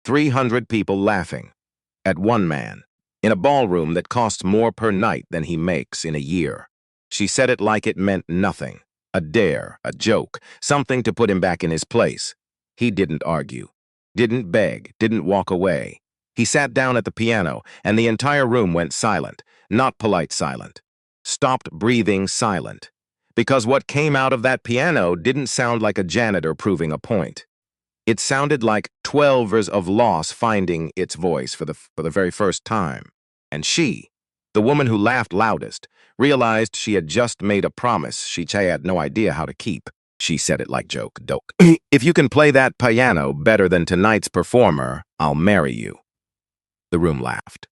300 people laughing at one man in a ballroom that costs more per night than he makes in a year. She said it like it meant nothing. A dare, a joke, something to put him back in his place. He didn't argue, didn't beg, didn't walk away. He sat down at the piano, and the entire room went silent, not polite silent. Stopped breathing silent. Because what came out of that piano didn't sound like a janitor proving a point. It sounded like 12 years of loss finding its voice for the very first time. And she, the woman who laughed loudest, realized she had just made a promise she had no idea how to keep. She said it like doke. If you can play that piano better than tonight's performer, I'll marry you. The room laughed.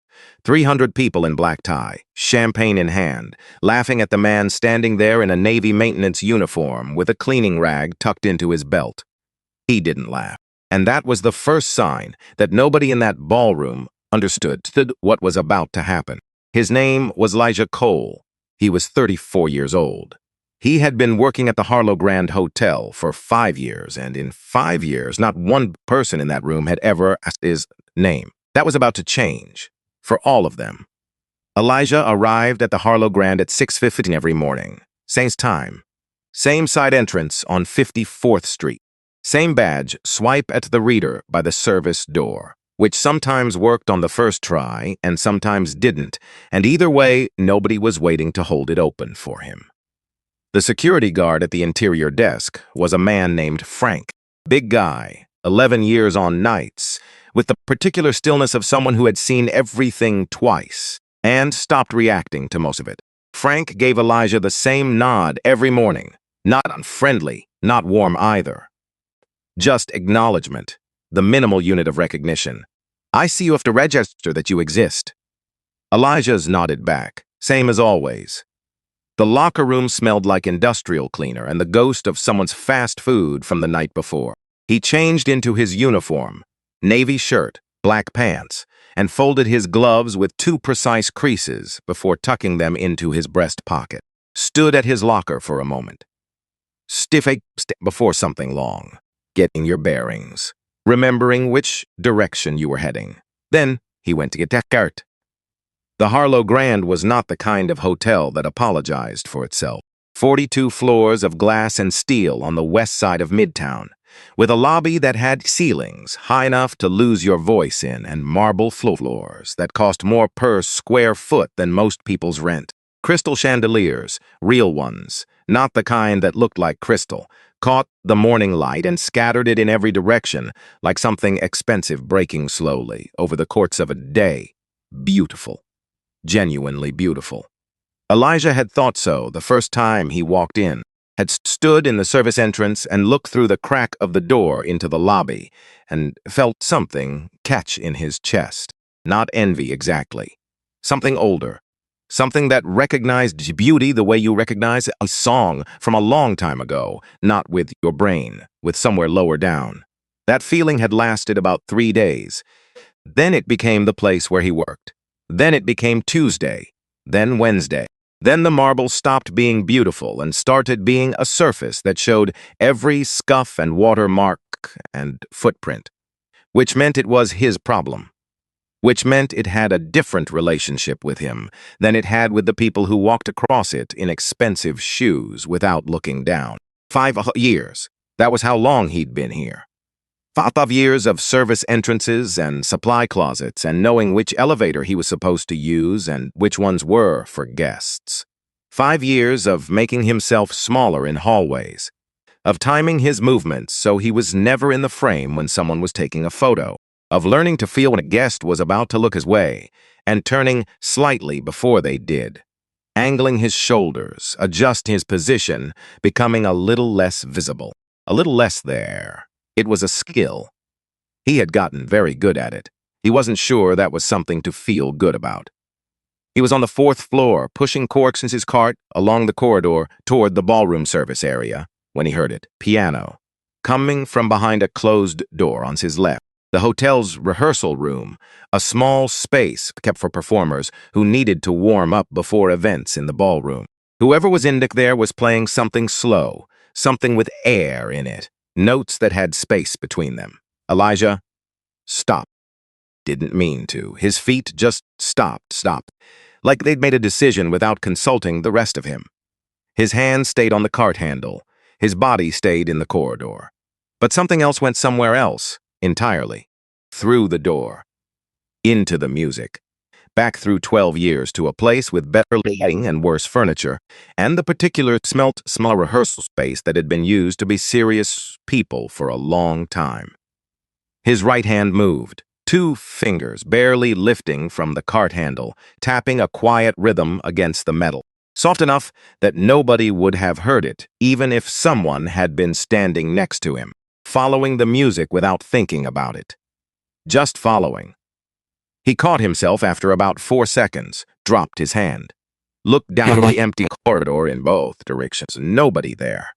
300 people in black tie, champagne in hand, laughing at the man standing there in a Navy maintenance uniform with a cleaning rag tucked into his belt. He didn't laugh. And that was the first sign that nobody in that ballroom understood what was about to happen. His name was Elijah Cole. He was 34 years old. He had been working at the Harlow Grand Hotel for 5 years, and in 5 years, not one person in that room had ever asked his name. That was about to change, for all of them. Elijah arrived at the Harlow Grand at 6:15 every morning. Same time. Same side entrance on 54th Street. Same badge, swipe at the reader by the service door, which sometimes worked on the first try and sometimes didn't, and either way, nobody was waiting to hold it open for him. The security guard at the interior desk was a man named Frank. Big guy, 11 years on nights, with the particular stillness of someone who had seen everything twice and stopped reacting to most of it. Frank gave Elijah the same nod every morning, not unfriendly, not warm either. Just acknowledgement, the minimal unit of recognition. I see you have to register that you exist. Elijah's nodded back, same as always. The locker room smelled like industrial cleaner and the ghost of someone's fast food from the night before. He changed into his uniform, navy shirt, black pants, and folded his gloves with 2 precise creases before tucking them into his breast pocket. Stood at his locker for a moment. Stiff before something long. Getting your bearings, remembering which direction you were heading. Then he went to get that cart. The Harlow Grand was not the kind of hotel that apologized for itself. 42 floors of glass and steel on the west side of Midtown, with a lobby that had ceilings high enough to lose your voice in and marble floors that cost more per square foot than most people's rent. Crystal chandeliers, real ones, not the kind that looked like crystal, caught the morning light and scattered it in every direction like something expensive breaking slowly over the course of a day. Beautiful. Genuinely beautiful. Elijah had thought so the first time he walked in, had stood in the service entrance and looked through the crack of the door into the lobby and felt something catch in his chest. Not envy exactly. Something older. Something that recognized beauty the way you recognize a song from a long time ago, not with your brain, with somewhere lower down. That feeling had lasted about 3 days. Then it became the place where he worked. Then it became Tuesday, then Wednesday. Then the marble stopped being beautiful and started being a surface that showed every scuff and watermark and footprint, which meant it was his problem. Which meant it had a different relationship with him than it had with the people who walked across it in expensive shoes without looking down. 5 years. That was how long he'd been here. 5 years of service entrances and supply closets and knowing which elevator he was supposed to use and which ones were for guests. 5 years of making himself smaller in hallways, of timing his movements so he was never in the frame when someone was taking a photo, of learning to feel when a guest was about to look his way and turning slightly before they did, angling his shoulders, adjust his position, becoming a little less visible, a little less there. It was a skill. He had gotten very good at it. He wasn't sure that was something to feel good about. He was on the 4th floor, pushing corks in his cart along the corridor toward the ballroom service area when he heard it. Piano. Coming from behind a closed door on his left. The hotel's rehearsal room, a small space kept for performers who needed to warm up before events in the ballroom. Whoever was in there was playing something slow, something with air in it, notes that had space between them. Elijah, Stop. Didn't mean to. His feet just stopped, like they'd made a decision without consulting the rest of him. His hands stayed on the cart handle. His body stayed in the corridor. But something else went somewhere else, entirely. Through the door. Into the music. Back through 12 years to a place with better lighting and worse furniture, and the particular small rehearsal space that had been used to be serious people for a long time. His right hand moved, 2 fingers barely lifting from the cart handle, tapping a quiet rhythm against the metal, soft enough that nobody would have heard it, even if someone had been standing next to him, following the music without thinking about it. Just following. He caught himself after about 4 seconds, dropped his hand, looked down the empty corridor in both directions, nobody there.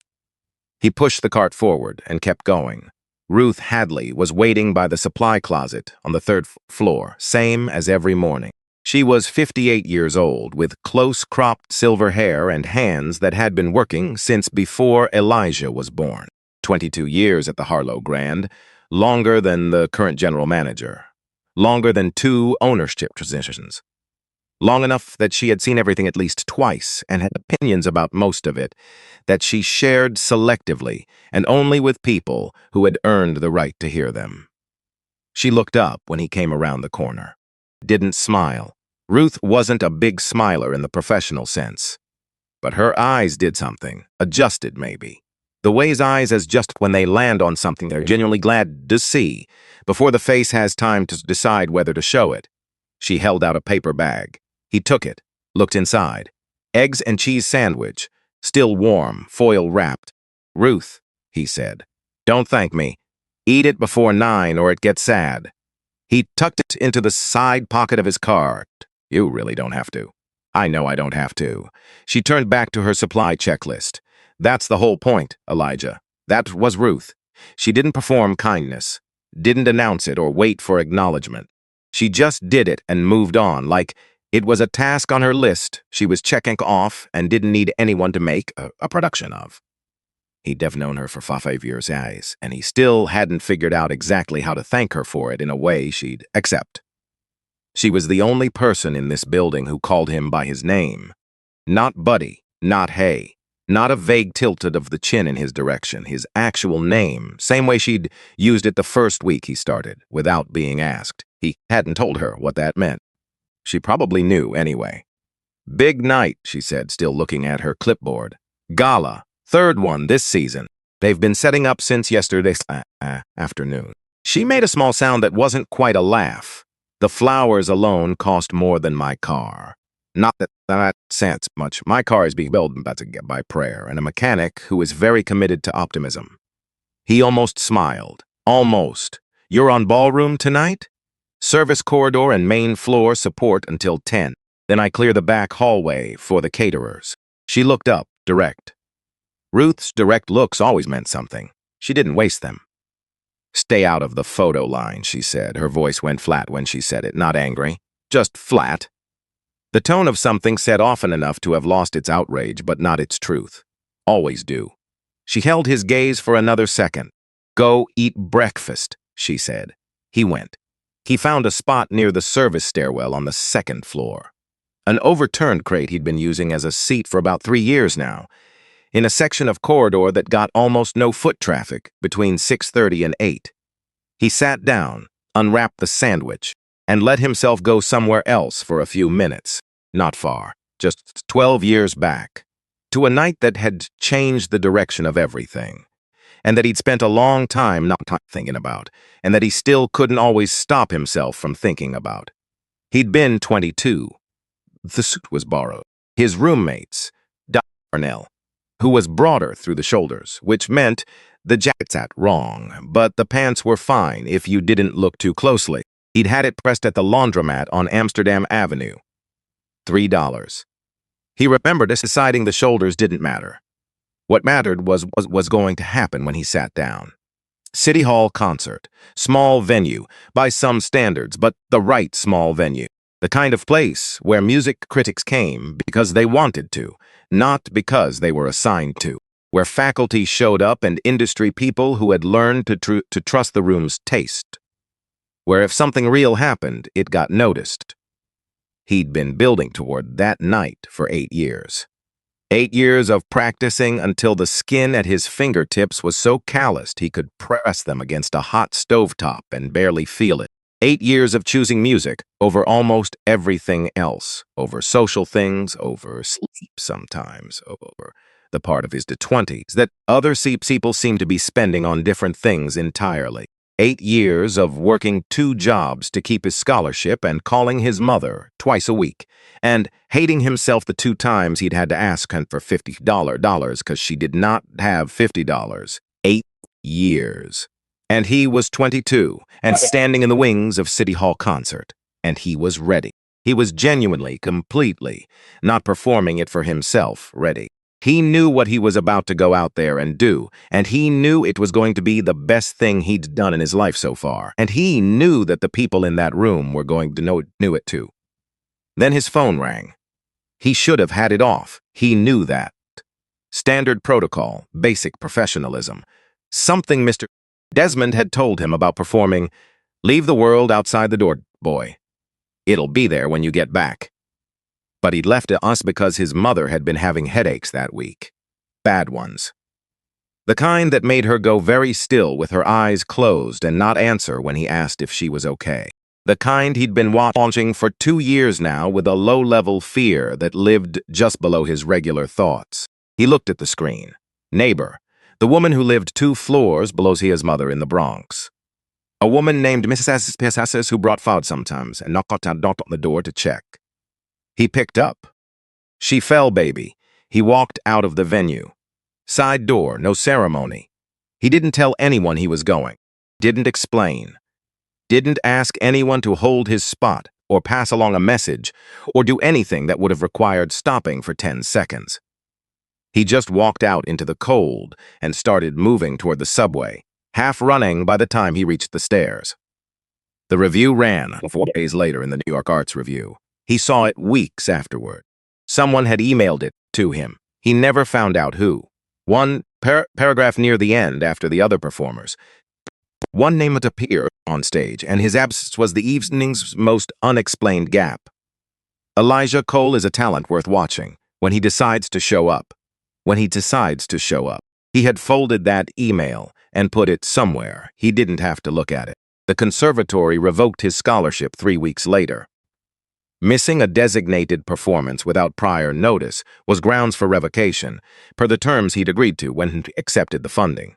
He pushed the cart forward and kept going. Ruth Hadley was waiting by the supply closet on the 3rd floor, same as every morning. She was 58 years old, with close-cropped silver hair and hands that had been working since before Elijah was born. 22 years at the Harlow Grand, longer than the current general manager. Longer than 2 ownership transitions. Long enough that she had seen everything at least twice and had opinions about most of it, that she shared selectively and only with people who had earned the right to hear them. She looked up when he came around the corner. Didn't smile. Ruth wasn't a big smiler in the professional sense. But her eyes did something, adjusted maybe. The way's eyes adjust when they land on something they're genuinely glad to see, before the face has time to decide whether to show it. She held out a paper bag. He took it, looked inside. Eggs and cheese sandwich, still warm, foil wrapped. "Ruth," he said, "don't thank me. Eat it before 9 or it gets sad." He tucked it into the side pocket of his car. "You really don't have to." "I know I don't have to." She turned back to her supply checklist. "That's the whole point, Elijah." That was Ruth. She didn't perform kindness, didn't announce it or wait for acknowledgement. She just did it and moved on, like it was a task on her list she was checking off and didn't need anyone to make a production of. He'd have known her for 5 years, and he still hadn't figured out exactly how to thank her for it in a way she'd accept. She was the only person in this building who called him by his name. Not Buddy, not Hey, not a vague tilted of the chin in his direction, his actual name, same way she'd used it the first week he started, without being asked. He hadn't told her what that meant. She probably knew anyway. "Big night," she said, still looking at her clipboard. "Gala, 3rd one this season. They've been setting up since yesterday's afternoon." She made a small sound that wasn't quite a laugh. "The flowers alone cost more than my car. Not that sense much. My car is being built by prayer and a mechanic who is very committed to optimism." He almost smiled. "Almost. You're on ballroom tonight? Service corridor and main floor support until 10. Then I clear the back hallway for the caterers." She looked up, direct. Ruth's direct looks always meant something. She didn't waste them. "Stay out of the photo line," she said. Her voice went flat when she said it, not angry, just flat. The tone of something said often enough to have lost its outrage, but not its truth. Always do. She held his gaze for another second. "Go eat breakfast," she said. He went. He found a spot near the service stairwell on the 2nd floor. An overturned crate he'd been using as a seat for about 3 years now, in a section of corridor that got almost no foot traffic between 6:30 and 8. He sat down, unwrapped the sandwich, and let himself go somewhere else for a few minutes. Not far, just 12 years back, to a night that had changed the direction of everything, and that he'd spent a long time not thinking about, and that he still couldn't always stop himself from thinking about. He'd been 22. The suit was borrowed. His roommate's, Darnell, who was broader through the shoulders, which meant the jacket sat wrong, but the pants were fine if you didn't look too closely. He'd had it pressed at the laundromat on Amsterdam Avenue. $3. He remembered deciding the shoulders didn't matter. What mattered was what was going to happen when he sat down. City Hall concert. Small venue, by some standards, but the right small venue. The kind of place where music critics came because they wanted to, not because they were assigned to. Where faculty showed up and industry people who had learned to trust the room's taste. where if something real happened, it got noticed. He'd been building toward that night for 8 years. 8 years of practicing until the skin at his fingertips was so calloused he could press them against a hot stovetop and barely feel it. 8 years of choosing music over almost everything else, over social things, over sleep sometimes, over the part of his 20s that other people seem to be spending on different things entirely. 8 years of working 2 jobs to keep his scholarship and calling his mother twice a week, and hating himself the 2 times he'd had to ask her for $50 because she did not have $50. 8 years. And he was 22 and standing in the wings of City Hall concert, and he was ready. He was genuinely, completely, not performing it for himself, ready. He knew what he was about to go out there and do, and he knew it was going to be the best thing he'd done in his life so far, and he knew that the people in that room were going to knew it too. Then his phone rang. He should have had it off. He knew that. Standard protocol, basic professionalism. Something Mr. Desmond had told him about performing, "Leave the world outside the door, boy. It'll be there when you get back." But he'd left us because his mother had been having headaches that week. Bad ones. The kind that made her go very still with her eyes closed and not answer when he asked if she was okay. The kind he'd been watching for 2 years now with a low-level fear that lived just below his regular thoughts. He looked at the screen. Neighbor. The woman who lived 2 floors below his mother in the Bronx. A woman named Mrs. Pesas who brought food sometimes and knocked on the door to check. He picked up. She fell, baby. He walked out of the venue. Side door, no ceremony. He didn't tell anyone he was going. Didn't explain. Didn't ask anyone to hold his spot or pass along a message or do anything that would have required stopping for 10 seconds. He just walked out into the cold and started moving toward the subway, half running by the time he reached the stairs. The review ran 4 days later in the New York Arts Review. He saw it weeks afterward. Someone had emailed it to him. He never found out who. One paragraph near the end after the other performers. One name had appeared on stage, and his absence was the evening's most unexplained gap. Elijah Cole is a talent worth watching when he decides to show up. When he decides to show up. He had folded that email and put it somewhere. He didn't have to look at it. The conservatory revoked his scholarship 3 weeks later. Missing a designated performance without prior notice was grounds for revocation, per the terms he'd agreed to when he accepted the funding.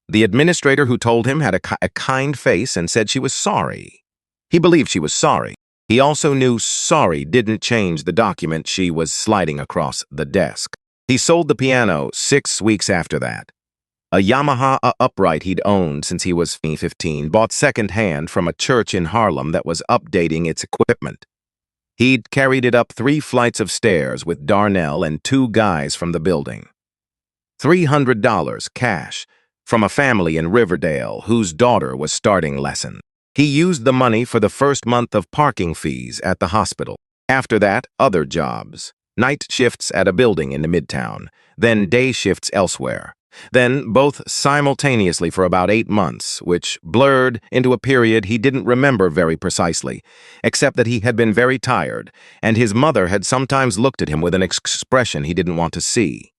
The administrator who told him had a kind face and said she was sorry. He believed she was sorry. He also knew sorry didn't change the document she was sliding across the desk. He sold the piano 6 weeks after that. A Yamaha upright he'd owned since he was 15, bought second-hand from a church in Harlem that was updating its equipment. He'd carried it up 3 flights of stairs with Darnell and 2 guys from the building. $300 cash from a family in Riverdale whose daughter was starting lessons. He used the money for the first month of parking fees at the hospital. After that, other jobs. Night shifts at a building in the Midtown, then day shifts elsewhere. Then both simultaneously for about 8 months, which blurred into a period he didn't remember very precisely, except that he had been very tired, and his mother had sometimes looked at him with an expression he didn't want to see.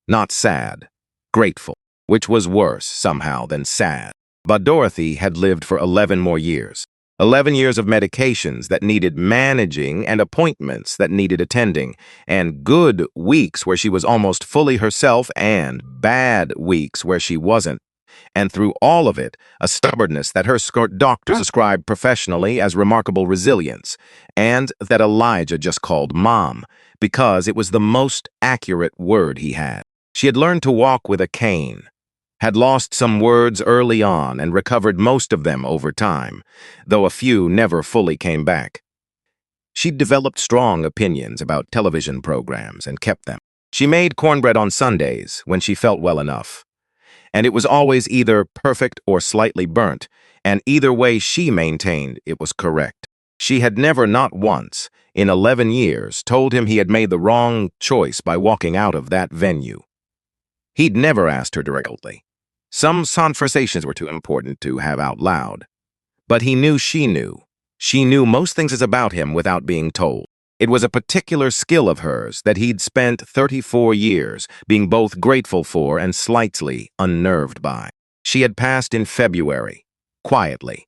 Not sad, grateful, which was worse, somehow, than sad. But Dorothy had lived for 11 more years. 11 years of medications that needed managing and appointments that needed attending, and good weeks where she was almost fully herself and bad weeks where she wasn't. And through all of it, a stubbornness that her doctors described professionally as remarkable resilience, and that Elijah just called Mom, because it was the most accurate word he had. She had learned to walk with a cane, had lost some words early on and recovered most of them over time, though a few never fully came back. She'd developed strong opinions about television programs and kept them. She made cornbread on Sundays when she felt well enough, and it was always either perfect or slightly burnt, and either way she maintained it was correct. She had never, not once, in 11 years, told him he had made the wrong choice by walking out of that venue. He'd never asked her directly. Some conversations were too important to have out loud. But he knew she knew. She knew most things about him without being told. It was a particular skill of hers that he'd spent 34 years being both grateful for and slightly unnerved by. She had passed in February, quietly,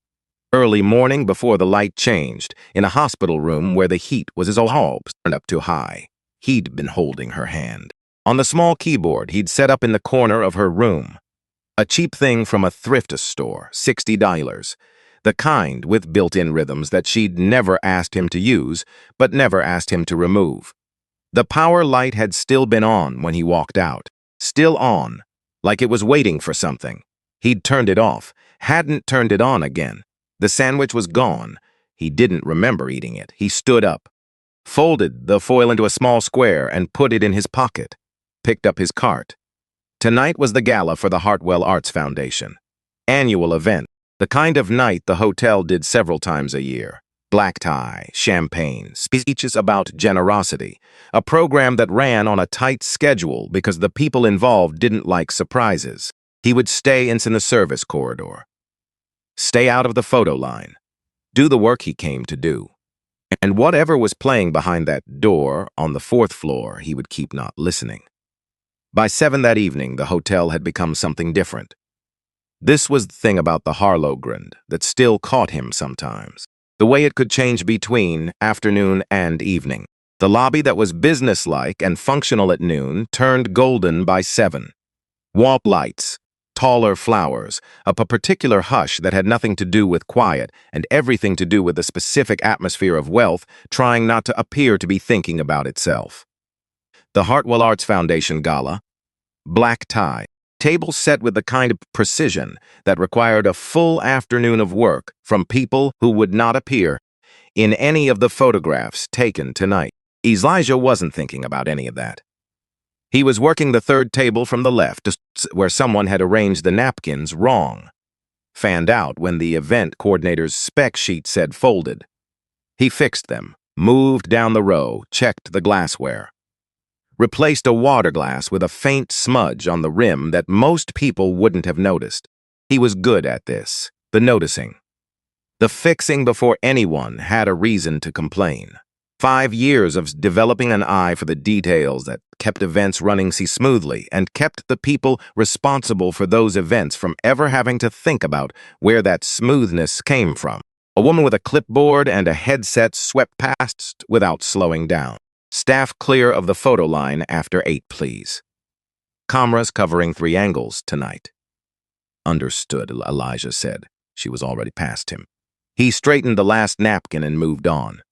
early morning before the light changed, in a hospital room where the heat was as hobs turned up too high. He'd been holding her hand. On the small keyboard he'd set up in the corner of her room. A cheap thing from a thrift store, $60. The kind with built-in rhythms that she'd never asked him to use, but never asked him to remove. The power light had still been on when he walked out. Still on, like it was waiting for something. He'd turned it off, hadn't turned it on again. The sandwich was gone. He didn't remember eating it. He stood up, folded the foil into a small square and put it in his pocket, picked up his cart. Tonight was the gala for the Hartwell Arts Foundation. Annual event. The kind of night the hotel did several times a year. Black tie, champagne, speeches about generosity. A program that ran on a tight schedule because the people involved didn't like surprises. He would stay in the service corridor. Stay out of the photo line. Do the work he came to do. And whatever was playing behind that door on the 4th floor, he would keep not listening. By 7 that evening, the hotel had become something different. This was the thing about the Harlogrand that still caught him sometimes. The way it could change between afternoon and evening. The lobby that was businesslike and functional at noon turned golden by 7. Wall lights, taller flowers, a particular hush that had nothing to do with quiet and everything to do with the specific atmosphere of wealth trying not to appear to be thinking about itself. The Hartwell Arts Foundation Gala. Black tie. Table set with the kind of precision that required a full afternoon of work from people who would not appear in any of the photographs taken tonight. Elijah wasn't thinking about any of that. He was working the third table from the left, where someone had arranged the napkins wrong. Fanned out when the event coordinator's spec sheet said folded. He fixed them, moved down the row, checked the glassware. Replaced a water glass with a faint smudge on the rim that most people wouldn't have noticed. He was good at this, the noticing. The fixing before anyone had a reason to complain. 5 years of developing an eye for the details that kept events running smoothly and kept the people responsible for those events from ever having to think about where that smoothness came from. A woman with a clipboard and a headset swept past without slowing down. Staff clear of the photo line after 8, please. Cameras covering 3 angles tonight. Understood, Elijah said. She was already past him. He straightened the last napkin and moved on.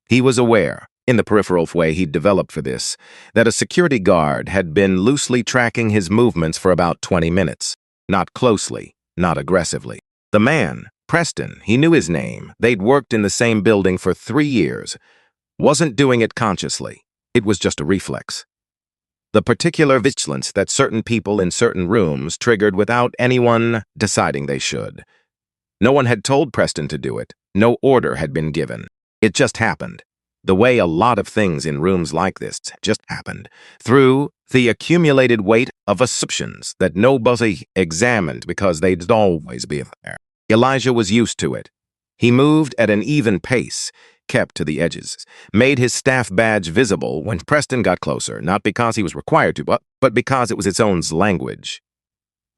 He was aware, in the peripheral way he'd developed for this, that a security guard had been loosely tracking his movements for about 20 minutes. Not closely, not aggressively. The man, Preston, he knew his name. They'd worked in the same building for 3 years. Wasn't doing it consciously. It was just a reflex. The particular vigilance that certain people in certain rooms triggered without anyone deciding they should. No one had told Preston to do it. No order had been given. It just happened. The way a lot of things in rooms like this just happened. Through the accumulated weight of assumptions that nobody examined because they'd always be there. Elijah was used to it. He moved at an even pace, kept to the edges, made his staff badge visible when Preston got closer, not because he was required to, but because it was its own language.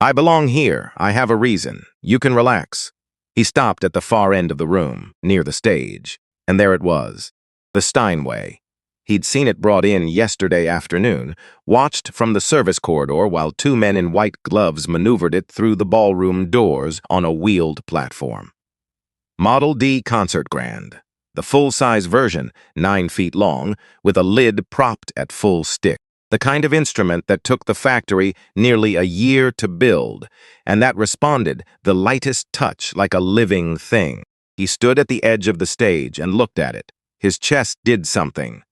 I belong here. I have a reason. You can relax. He stopped at the far end of the room, near the stage, and there it was, the Steinway. He'd seen it brought in yesterday afternoon, watched from the service corridor while 2 men in white gloves maneuvered it through the ballroom doors on a wheeled platform. Model D Concert Grand. The full-size version, 9 feet long, with a lid propped at full stick. The kind of instrument that took the factory nearly a year to build, and that responded the lightest touch like a living thing. He stood at the edge of the stage and looked at it. His chest did something.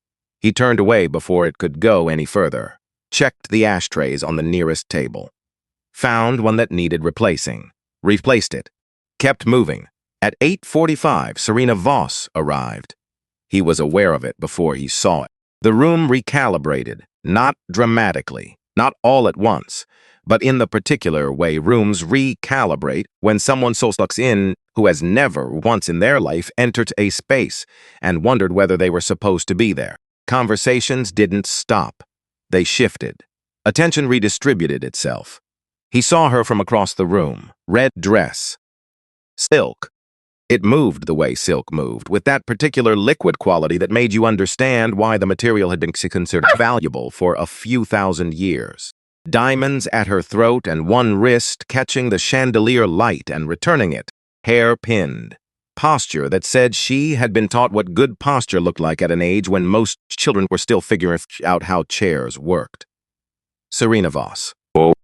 He turned away before it could go any further. Checked the ashtrays on the nearest table. Found one that needed replacing. Replaced it. Kept moving. At 8:45, Serena Voss arrived. He was aware of it before he saw it. The room recalibrated, not dramatically, not all at once, but in the particular way rooms recalibrate when someone so sucks in who has never once in their life entered a space and wondered whether they were supposed to be there. Conversations didn't stop. They shifted. Attention redistributed itself. He saw her from across the room. Red dress. Silk. It moved the way silk moved, with that particular liquid quality that made you understand why the material had been considered valuable for a few thousand years. Diamonds at her throat and one wrist catching the chandelier light and returning it, hair pinned. Posture that said she had been taught what good posture looked like at an age when most children were still figuring out how chairs worked. Serena Voss,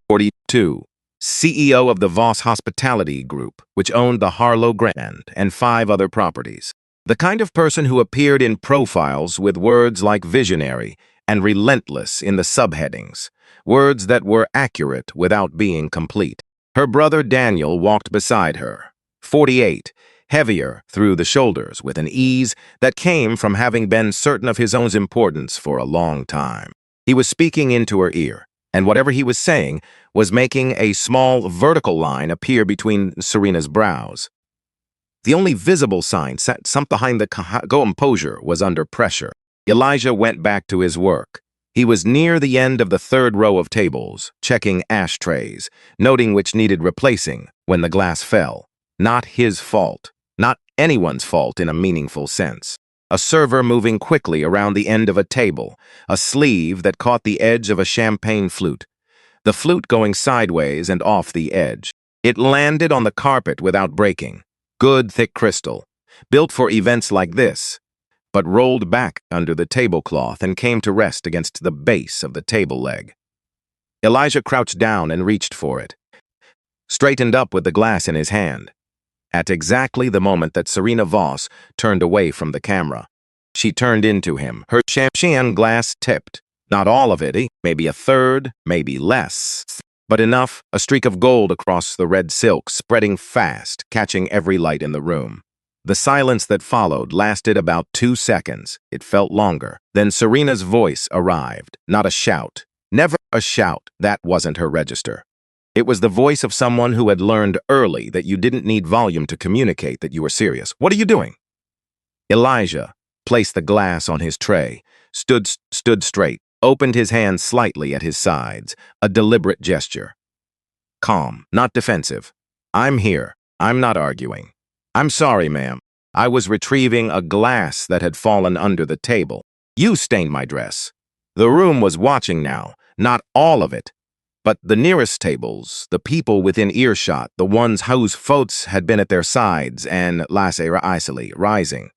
42, CEO of the Voss Hospitality Group, which owned the Harlow Grand and 5 other properties. The kind of person who appeared in profiles with words like visionary and relentless in the subheadings, words that were accurate without being complete. Her brother Daniel walked beside her, 48, heavier through the shoulders with an ease that came from having been certain of his own importance for a long time. He was speaking into her ear, and whatever he was saying was making a small vertical line appear between Serena's brows. The only visible sign sat some behind the composure was under pressure. Elijah went back to his work. He was near the end of the 3rd row of tables, checking ashtrays, noting which needed replacing when the glass fell. Not his fault. Not anyone's fault in a meaningful sense. A server moving quickly around the end of a table, a sleeve that caught the edge of a champagne flute. The flute going sideways and off the edge. It landed on the carpet without breaking. Good, thick crystal. Built for events like this, but rolled back under the tablecloth and came to rest against the base of the table leg. Elijah crouched down and reached for it. Straightened up with the glass in his hand. At exactly the moment that Serena Voss turned away from the camera. She turned into him, her champagne glass tipped. Not all of it, maybe a third, maybe less. But enough, a streak of gold across the red silk, spreading fast, catching every light in the room. The silence that followed lasted about 2 seconds. It felt longer. Then Serena's voice arrived. Not a shout. Never a shout. That wasn't her register. It was the voice of someone who had learned early that you didn't need volume to communicate that you were serious. What are you doing? Elijah placed the glass on his tray, stood straight, opened his hands slightly at his sides, a deliberate gesture. Calm, not defensive. I'm here. I'm not arguing. I'm sorry, ma'am. I was retrieving a glass that had fallen under the table. You stained my dress. The room was watching now, not all of it. But the nearest tables, the people within earshot, the ones whose folks had been at their sides and isolated, rising.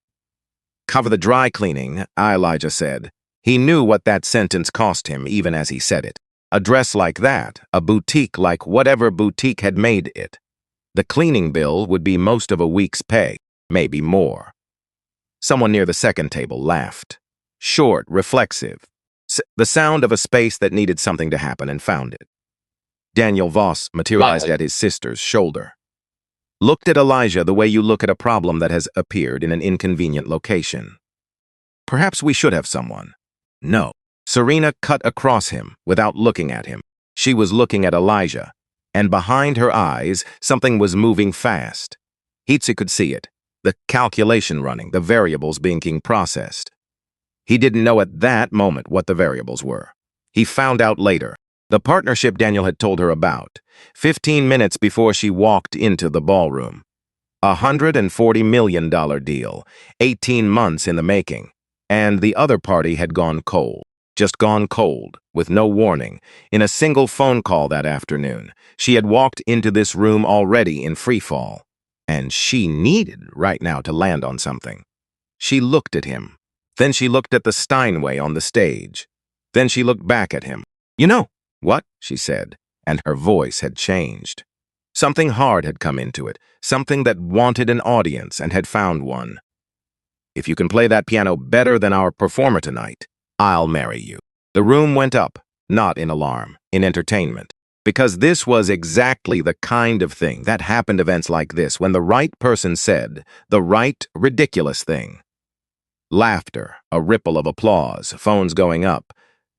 Cover the dry cleaning, Elijah said. He knew what that sentence cost him even as he said it. A dress like that, a boutique like whatever boutique had made it. The cleaning bill would be most of a week's pay, maybe more. Someone near the second table laughed. Short, reflexive. The sound of a space that needed something to happen and found it. Daniel Voss materialized at his sister's shoulder. Looked at Elijah the way you look at a problem that has appeared in an inconvenient location. Perhaps we should have someone. No. Serena cut across him without looking at him. She was looking at Elijah, and behind her eyes, something was moving fast. Hitze could see it, the calculation running, the variables being processed. He didn't know at that moment what the variables were. He found out later. The partnership Daniel had told her about, 15 minutes before she walked into the ballroom. $140 million deal, 18 months in the making, and the other party had gone cold. Just gone cold, with no warning. In a single phone call that afternoon, she had walked into this room already in freefall, and she needed right now to land on something. She looked at him. Then she looked at the Steinway on the stage. Then she looked back at him. You know, what? She said, and her voice had changed. Something hard had come into it, something that wanted an audience and had found one. If you can play that piano better than our performer tonight, I'll marry you. The room went up, not in alarm, in entertainment, because this was exactly the kind of thing that happened events like this when the right person said the right ridiculous thing. Laughter, a ripple of applause, phones going up.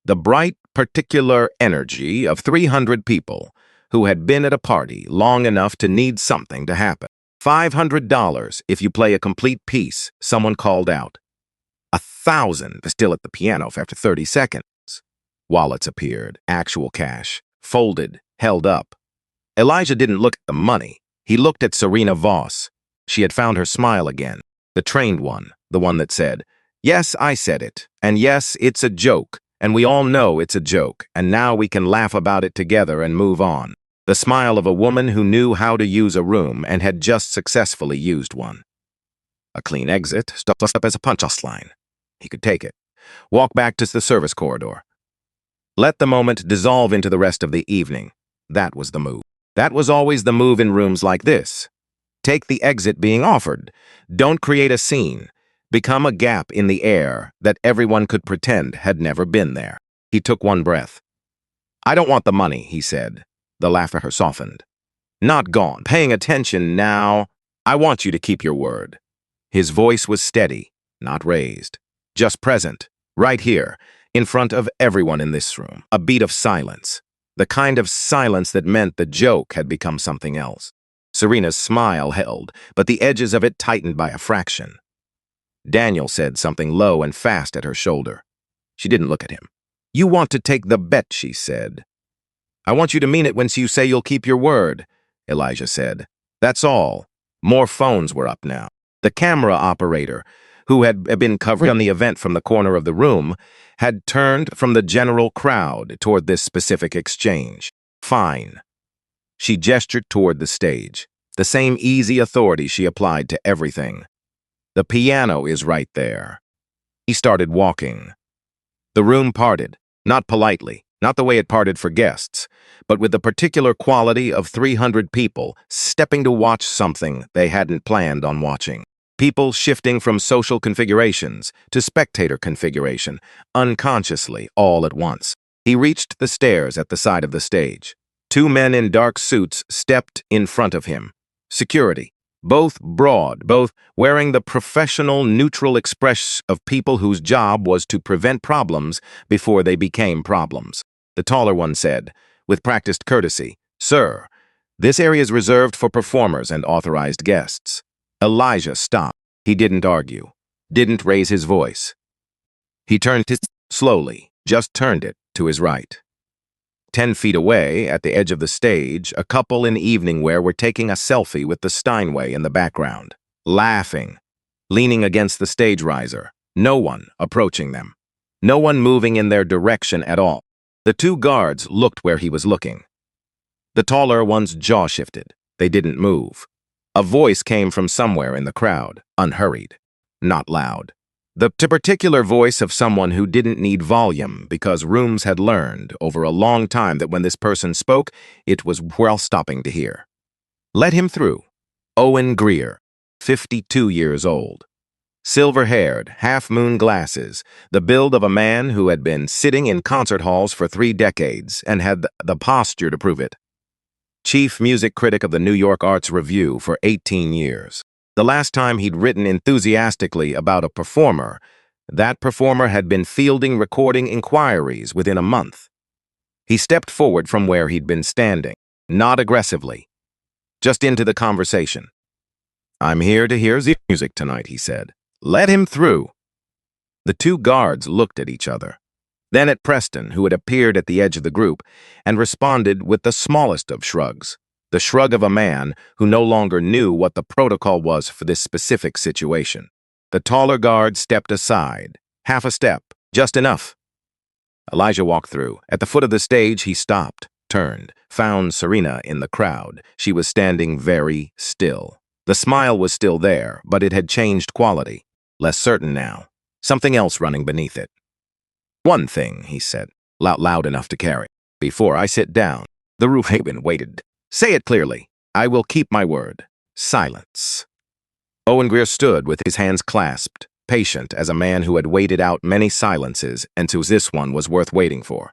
The bright, particular energy of 300 people who had been at a party long enough to need something to happen. $500 if you play a complete piece, someone called out. 1,000 still at the piano after 30 seconds. Wallets appeared, actual cash, folded, held up. Elijah didn't look at the money. He looked at Serena Voss. She had found her smile again, the trained one, the one that said, "Yes, I said it, and yes, it's a joke, and we all know it's a joke, and now we can laugh about it together and move on." The smile of a woman who knew how to use a room and had just successfully used one. A clean exit, stuck up as a punch-off line. He could take it. Walk back to the service corridor. Let the moment dissolve into the rest of the evening. That was the move. That was always the move in rooms like this. Take the exit being offered. Don't create a scene. Become a gap in the air that everyone could pretend had never been there. He took one breath. "I don't want the money," he said. The laugh at her softened. "Not gone. Paying attention now. I want you to keep your word." His voice was steady, not raised. Just present, right here, in front of everyone in this room. A beat of silence. The kind of silence that meant the joke had become something else. Serena's smile held, but the edges of it tightened by a fraction. Daniel said something low and fast at her shoulder. She didn't look at him. "You want to take the bet," she said. "I want you to mean it when you say you'll keep your word," Elijah said. "That's all." More phones were up now. The camera operator, who had been covering the event from the corner of the room, had turned from the general crowd toward this specific exchange. "Fine." She gestured toward the stage, the same easy authority she applied to everything. "The piano is right there." He started walking. The room parted, not politely, not the way it parted for guests, but with the particular quality of 300 people stepping to watch something they hadn't planned on watching. People shifting from social configurations to spectator configuration, unconsciously, all at once. He reached the stairs at the side of the stage. Two men in dark suits stepped in front of him. Security. Both broad, both wearing the professional, neutral expression of people whose job was to prevent problems before they became problems. The taller one said, with practiced courtesy, "Sir, this area is reserved for performers and authorized guests." Elijah stopped. He didn't argue, didn't raise his voice. He turned slowly, just turned it to his right. 10 feet away, at the edge of the stage, a couple in evening wear were taking a selfie with the Steinway in the background, laughing, leaning against the stage riser, no one approaching them, no one moving in their direction at all. The two guards looked where he was looking. The taller one's jaw shifted. They didn't move. A voice came from somewhere in the crowd, unhurried, not loud. The particular voice of someone who didn't need volume because rooms had learned over a long time that when this person spoke, it was well stopping to hear. Let him through. Owen Greer, 52 years old. Silver-haired, half-moon glasses, the build of a man who had been sitting in concert halls for 3 decades and had the posture to prove it. Chief music critic of the New York Arts Review for 18 years. The last time he'd written enthusiastically about a performer, that performer had been fielding recording inquiries within a month. He stepped forward from where he'd been standing, not aggressively, just into the conversation. "I'm here to hear the music tonight," he said. "Let him through." The two guards looked at each other, then at Preston, who had appeared at the edge of the group, and responded with the smallest of shrugs, the shrug of a man who no longer knew what the protocol was for this specific situation. The taller guard stepped aside, half a step, just enough. Elijah walked through. At the foot of the stage, he stopped, turned, found Serena in the crowd. She was standing very still. The smile was still there, but it had changed quality, less certain now, something else running beneath it. "One thing," he said, loud enough to carry. "Before I sit down." The Ruhaven waited. "Say it clearly. I will keep my word." Silence. Owen Greer stood with his hands clasped, patient as a man who had waited out many silences and whose this one was worth waiting for.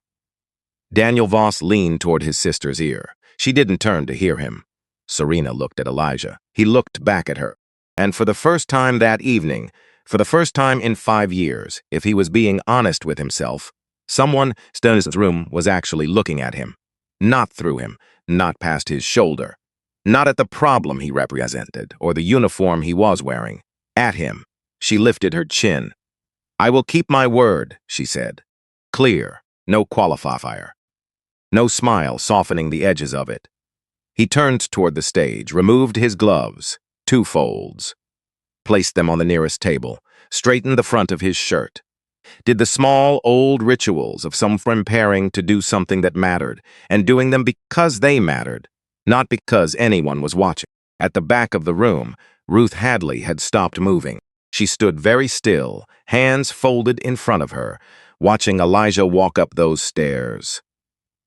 Daniel Voss leaned toward his sister's ear. She didn't turn to hear him. Serena looked at Elijah. He looked back at her. And for the first time that evening, for the first time in 5 years, if he was being honest with himself, someone in his room was actually looking at him. Not through him, not past his shoulder, not at the problem he represented or the uniform he was wearing. At him. She lifted her chin. "I will keep my word," she said. Clear, no qualifier. No smile softening the edges of it. He turned toward the stage, removed his gloves, 2 folds, placed them on the nearest table, straightened the front of his shirt. Did the small, old rituals of some preparing to do something that mattered, and doing them because they mattered, not because anyone was watching. At the back of the room, Ruth Hadley had stopped moving. She stood very still, hands folded in front of her, watching Elijah walk up those stairs.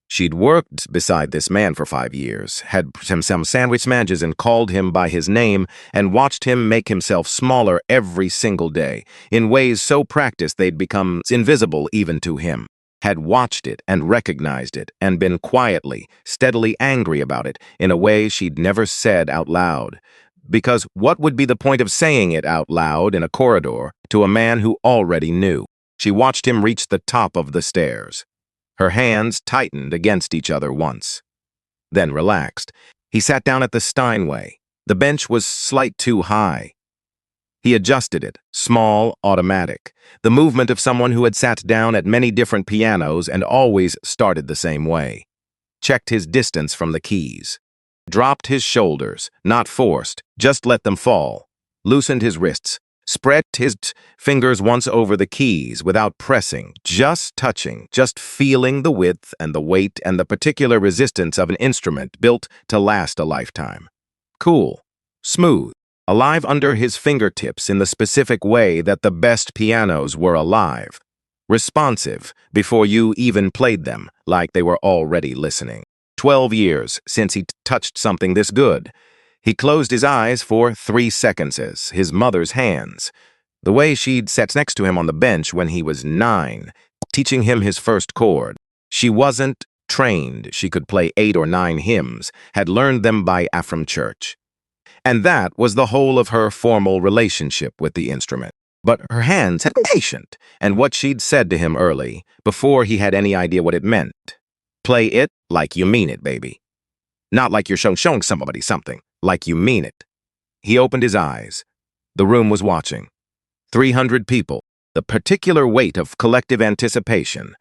She'd worked beside this man for 5 years, had him some sandwich smashes and called him by his name, and watched him make himself smaller every single day, in ways so practiced they'd become invisible even to him. Had watched it and recognized it, and been quietly, steadily angry about it in a way she'd never said out loud. Because what would be the point of saying it out loud in a corridor to a man who already knew? She watched him reach the top of the stairs. Her hands tightened against each other once, then relaxed. He sat down at the Steinway. The bench was slight too high. He adjusted it, small, automatic, the movement of someone who had sat down at many different pianos and always started the same way. Checked his distance from the keys. Dropped his shoulders, not forced, just let them fall. Loosened his wrists. Spread his fingers once over the keys without pressing, just touching, just feeling the width and the weight and the particular resistance of an instrument built to last a lifetime. Cool, smooth, alive under his fingertips in the specific way that the best pianos were alive. Responsive before you even played them, like they were already listening. 12 years since he touched something this good. He closed his eyes for 3 seconds, his mother's hands, the way she'd sat next to him on the bench when he was 9, teaching him his first chord. She wasn't trained. She could play 8 or 9 hymns, had learned them by from church. And that was the whole of her formal relationship with the instrument. But her hands had been patient, and what she'd said to him early, before he had any idea what it meant. Play it like you mean it, baby. Not like you're showing somebody something. Like you mean it. He opened his eyes. The room was watching. 300 people, the particular weight of collective anticipation,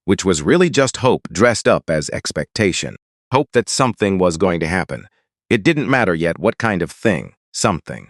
which was really just hope dressed up as expectation. Hope that something was going to happen. It didn't matter yet what kind of thing, something,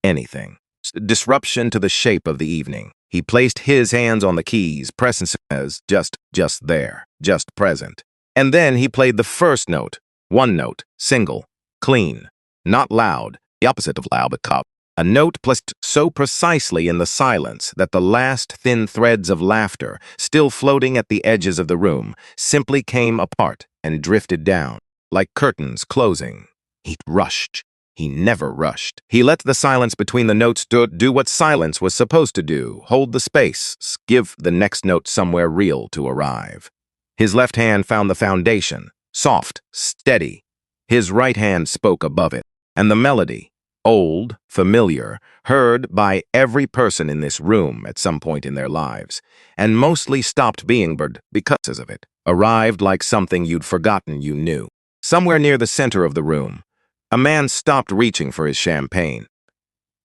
anything. Disruption to the shape of the evening. He placed his hands on the keys, pressing as just there, just present. And then he played the first note, one note, single, clean. Not loud, the opposite of loud but cop. A note placed so precisely in the silence that the last thin threads of laughter, still floating at the edges of the room, simply came apart and drifted down, like curtains closing. He rushed. He never rushed. He let the silence between the notes do what silence was supposed to do, hold the space, give the next note somewhere real to arrive. His left hand found the foundation, soft, steady. His right hand spoke above it. And the melody, old, familiar, heard by every person in this room at some point in their lives, and mostly stopped being bird because of it, arrived like something you'd forgotten you knew. Somewhere near the center of the room, a man stopped reaching for his champagne.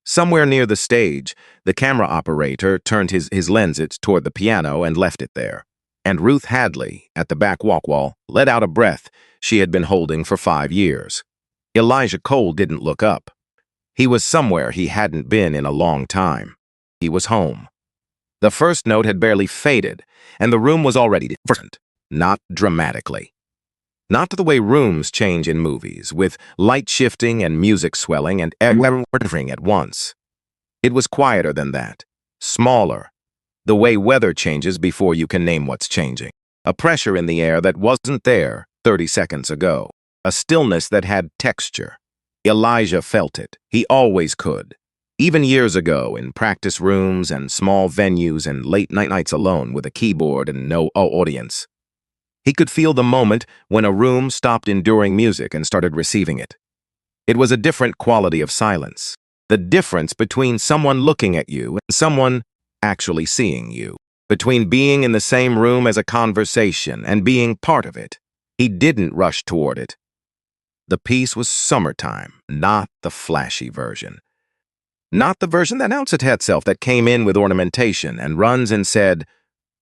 Somewhere near the stage, the camera operator turned his lenses toward the piano and left it there. And Ruth Hadley, at the back walk wall, let out a breath she had been holding for 5 years. Elijah Cole didn't look up. He was somewhere he hadn't been in a long time. He was home. The first note had barely faded, and the room was already different, not dramatically. Not the way rooms change in movies, with light shifting and music swelling and everything at once. It was quieter than that, smaller, the way weather changes before you can name what's changing. A pressure in the air that wasn't there 30 seconds ago. A stillness that had texture. Elijah felt it. He always could. Even years ago, in practice rooms and small venues and late nights alone with a keyboard and no audience. He could feel the moment when a room stopped enduring music and started receiving it. It was a different quality of silence. The difference between someone looking at you and someone actually seeing you. Between being in the same room as a conversation and being part of it. He didn't rush toward it. The piece was summertime, not the flashy version. Not the version that announced itself, that came in with ornamentation and runs and said,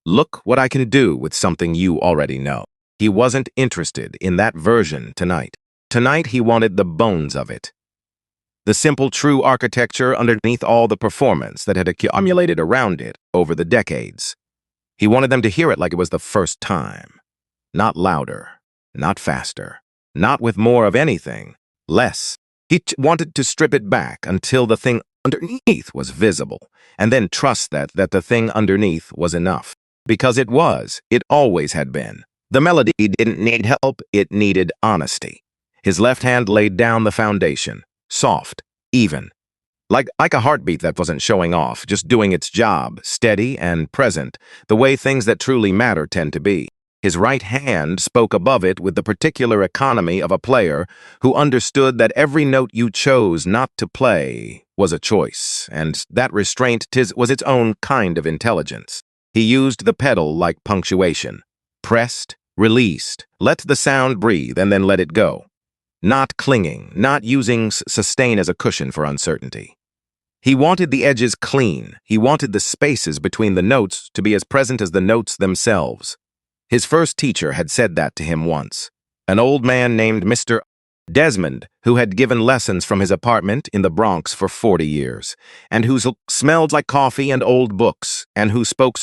"Look what I can do with something you already know." He wasn't interested in that version tonight. Tonight he wanted the bones of it. The simple, true architecture underneath all the performance that had accumulated around it over the decades. He wanted them to hear it like it was the first time. Not louder, not faster, not with more of anything, less. He wanted to strip it back until the thing underneath was visible, and then trust that the thing underneath was enough. Because it was, it always had been. The melody didn't need help, it needed honesty. His left hand laid down the foundation, soft, even. Like a heartbeat that wasn't showing off, just doing its job, steady and present, the way things that truly matter tend to be. His right hand spoke above it with the particular economy of a player who understood that every note you chose not to play was a choice, and that restraint was its own kind of intelligence. He used the pedal like punctuation. Pressed, released, let the sound breathe, and then let it go. Not clinging, not using sustain as a cushion for uncertainty. He wanted the edges clean. He wanted the spaces between the notes to be as present as the notes themselves. His first teacher had said that to him once. An old man named Mr. Desmond, who had given lessons from his apartment in the Bronx for 40 years, and who smelled like coffee and old books, and who spoke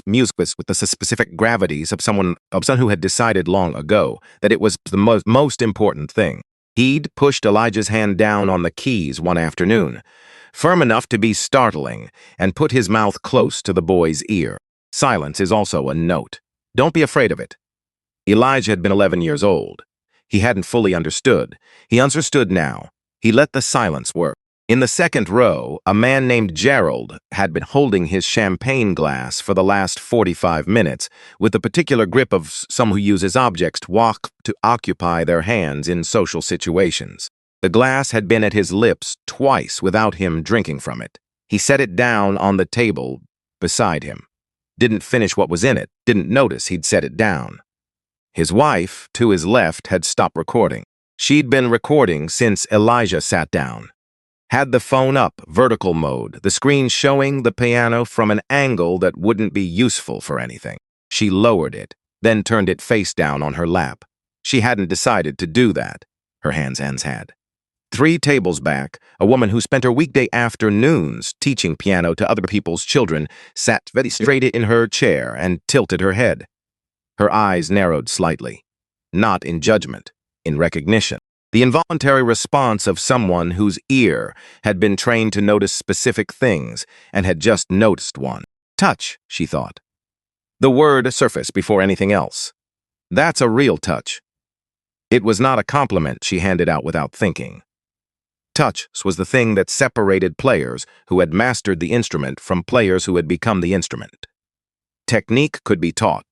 music with the specific gravities of someone who had decided long ago that it was the most important thing. He'd pushed Elijah's hand down on the keys one afternoon, firm enough to be startling, and put his mouth close to the boy's ear. Silence is also a note. Don't be afraid of it. Elijah had been 11 years old. He hadn't fully understood. He understood now. He let the silence work. In the second row, a man named Gerald had been holding his champagne glass for the last 45 minutes, with the particular grip of some who uses objects to occupy their hands in social situations. The glass had been at his lips twice without him drinking from it. He set it down on the table beside him. Didn't finish what was in it, didn't notice he'd set it down. His wife, to his left, had stopped recording. She'd been recording since Elijah sat down. Had the phone up, vertical mode, the screen showing the piano from an angle that wouldn't be useful for anything. She lowered it, then turned it face down on her lap. She hadn't decided to do that. Her hands had. 3 tables back, a woman who spent her weekday afternoons teaching piano to other people's children sat very straight in her chair and tilted her head. Her eyes narrowed slightly, not in judgment, in recognition. The involuntary response of someone whose ear had been trained to notice specific things and had just noticed one. Touch, she thought. The word surfaced before anything else. That's a real touch. It was not a compliment she handed out without thinking. Touch was the thing that separated players who had mastered the instrument from players who had become the instrument. Technique could be taught.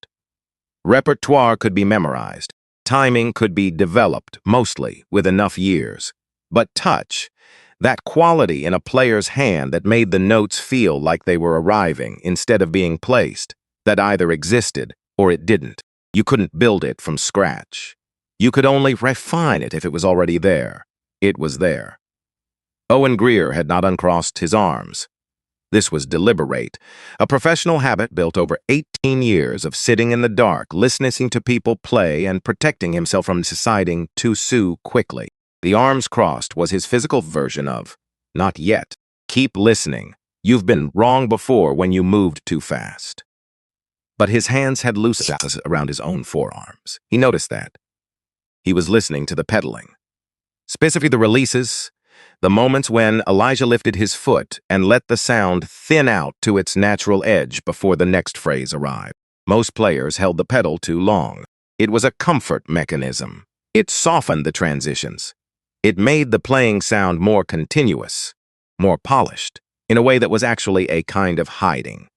Repertoire could be memorized. Timing could be developed, mostly with enough years. But touch, that quality in a player's hand that made the notes feel like they were arriving instead of being placed, that either existed or it didn't. You couldn't build it from scratch. You could only refine it if it was already there. It was there. Owen Greer had not uncrossed his arms. This was deliberate, a professional habit built over 18 years of sitting in the dark, listening to people play and protecting himself from deciding to sue quickly. The arms crossed was his physical version of, not yet. Keep listening. You've been wrong before when you moved too fast. But his hands had loosened around his own forearms. He noticed that. He was listening to the pedaling. Specifically the releases, the moments when Elijah lifted his foot and let the sound thin out to its natural edge before the next phrase arrived. Most players held the pedal too long. It was a comfort mechanism. It softened the transitions. It made the playing sound more continuous, more polished, in a way that was actually a kind of hiding.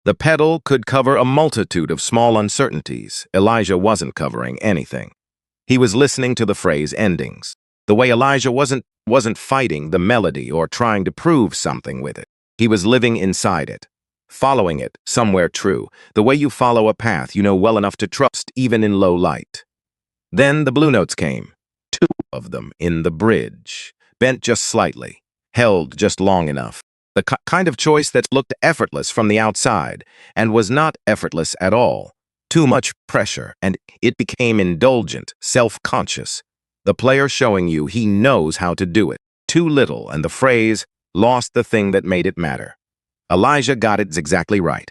The pedal could cover a multitude of small uncertainties. Elijah wasn't covering anything. He was listening to the phrase endings. The way Elijah wasn't fighting the melody or trying to prove something with it. He was living inside it, following it somewhere true, the way you follow a path you know well enough to trust even in low light. Then the blue notes came. two of them in the bridge, bent just slightly, held just long enough. The kind of choice that looked effortless from the outside and was not effortless at all. Too much pressure, and it became indulgent, self-conscious. The player showing you he knows how to do it. Too little, and the phrase lost the thing that made it matter. Elijah got it exactly right.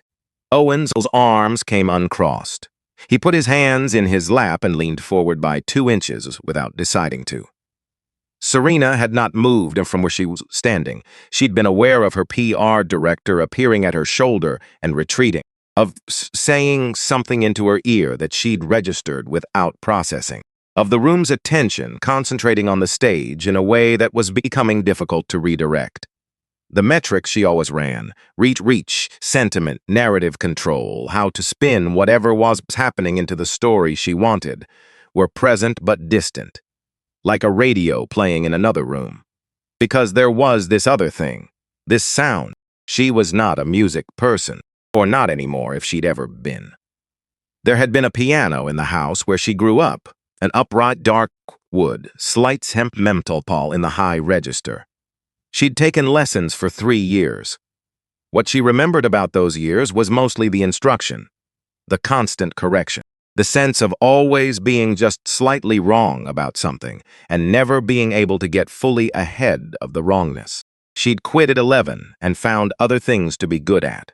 Owen's arms came uncrossed. He put his hands in his lap and leaned forward by 2 inches without deciding to. Serena had not moved from where she was standing. She'd been aware of her PR director appearing at her shoulder and retreating, of saying something into her ear that she'd registered without processing, of the room's attention concentrating on the stage in a way that was becoming difficult to redirect. The metrics she always ran, reach, sentiment, narrative control, how to spin whatever was happening into the story she wanted, were present but distant, like a radio playing in another room. Because there was this other thing, this sound. She was not a music person, or not anymore if she'd ever been. There had been a piano in the house where she grew up, an upright dark wood, slight sentimental in the high register. She'd taken lessons for 3 years. What she remembered about those years was mostly the instruction, the constant correction, the sense of always being just slightly wrong about something and never being able to get fully ahead of the wrongness. She'd quit at 11 and found other things to be good at.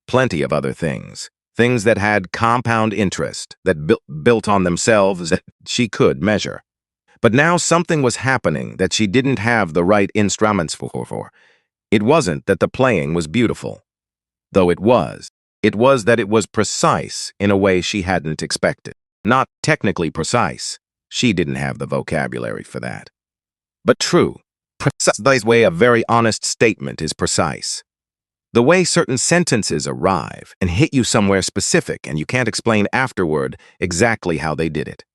Plenty of other things, things that had compound interest, that built on themselves that she could measure. But now something was happening that she didn't have the right instruments for. It wasn't that the playing was beautiful, though it was. It was that it was precise in a way she hadn't expected. Not technically precise. She didn't have the vocabulary for that. But true. Precise the way a very honest statement is precise. The way certain sentences arrive and hit you somewhere specific and you can't explain afterward exactly how they did it.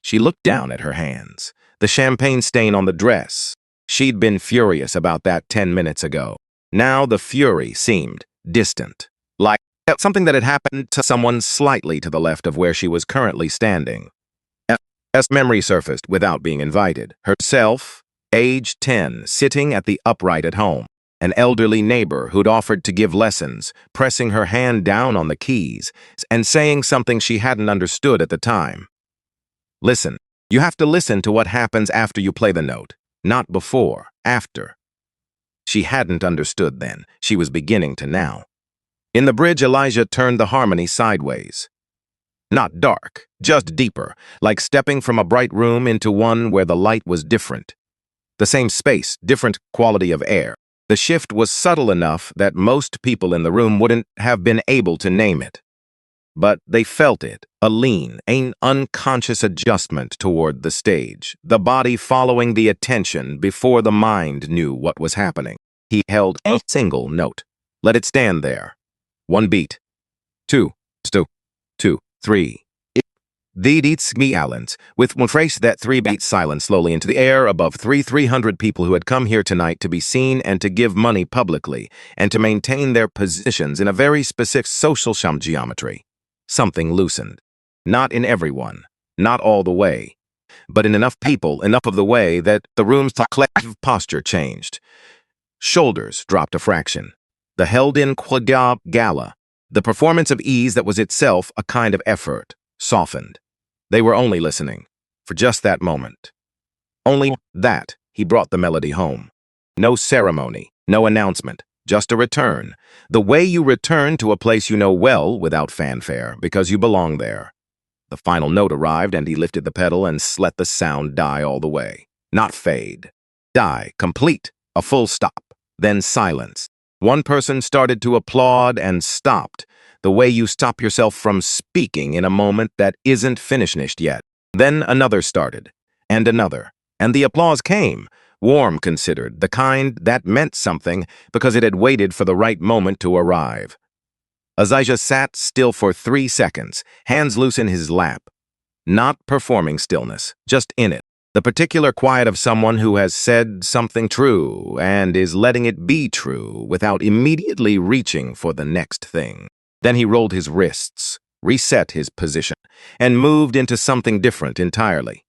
She looked down at her hands, the champagne stain on the dress. She'd been furious about that 10 minutes ago. Now the fury seemed distant, like something that had happened to someone slightly to the left of where she was currently standing. As memory surfaced without being invited, herself, age 10, sitting at the upright at home, an elderly neighbor who'd offered to give lessons, pressing her hand down on the keys and saying something she hadn't understood at the time. Listen, you have to listen to what happens after you play the note, not before, after. She hadn't understood then. She was beginning to now. In the bridge, Elijah turned the harmony sideways. Not dark, just deeper, like stepping from a bright room into one where the light was different. The same space, different quality of air. The shift was subtle enough that most people in the room wouldn't have been able to name it. But they felt it, a lean, an unconscious adjustment toward the stage, the body following the attention before the mind knew what was happening. He held a single note. Let it stand there. 1 beat. 2, 3. The beats me Allens, with one phrase that 3 beats silence slowly into the air above 300 people who had come here tonight to be seen and to give money publicly, and to maintain their positions in a very specific social geometry. Something loosened. Not in everyone, not all the way, but in enough people, enough of the way that the room's collective posture changed. Shoulders dropped a fraction. The held-in gala, the performance of ease that was itself a kind of effort, softened. They were only listening, for just that moment. Only that he brought the melody home. No ceremony, no announcement. Just a return. The way you return to a place you know well without fanfare, because you belong there. The final note arrived and he lifted the pedal and let the sound die all the way. Not fade. Die, complete, a full stop. Then silence. One person started to applaud and stopped, the way you stop yourself from speaking in a moment that isn't finished yet. Then another started, and another, and the applause came. Warm considered, the kind that meant something because it had waited for the right moment to arrive. Elijah sat still for 3 seconds, hands loose in his lap. Not performing stillness, just in it. The particular quiet of someone who has said something true and is letting it be true without immediately reaching for the next thing. Then he rolled his wrists, reset his position, and moved into something different entirely.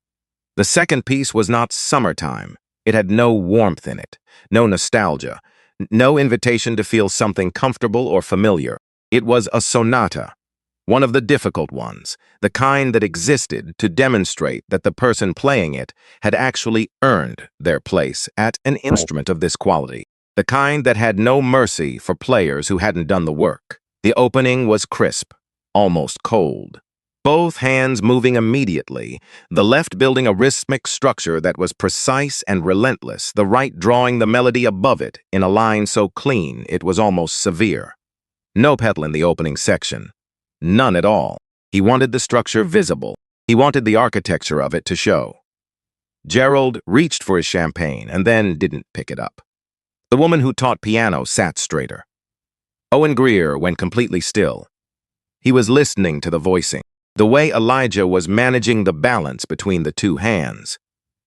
The second piece was not summertime. It had no warmth in it, no nostalgia, no invitation to feel something comfortable or familiar. It was a sonata, one of the difficult ones, the kind that existed to demonstrate that the person playing it had actually earned their place at an instrument of this quality, the kind that had no mercy for players who hadn't done the work. The opening was crisp, almost cold. Both hands moving immediately, the left building a rhythmic structure that was precise and relentless, the right drawing the melody above it in a line so clean it was almost severe. No pedal in the opening section. None at all. He wanted the structure visible. He wanted the architecture of it to show. Gerald reached for his champagne and then didn't pick it up. The woman who taught piano sat straighter. Owen Greer went completely still. He was listening to the voicing, the way Elijah was managing the balance between the two hands,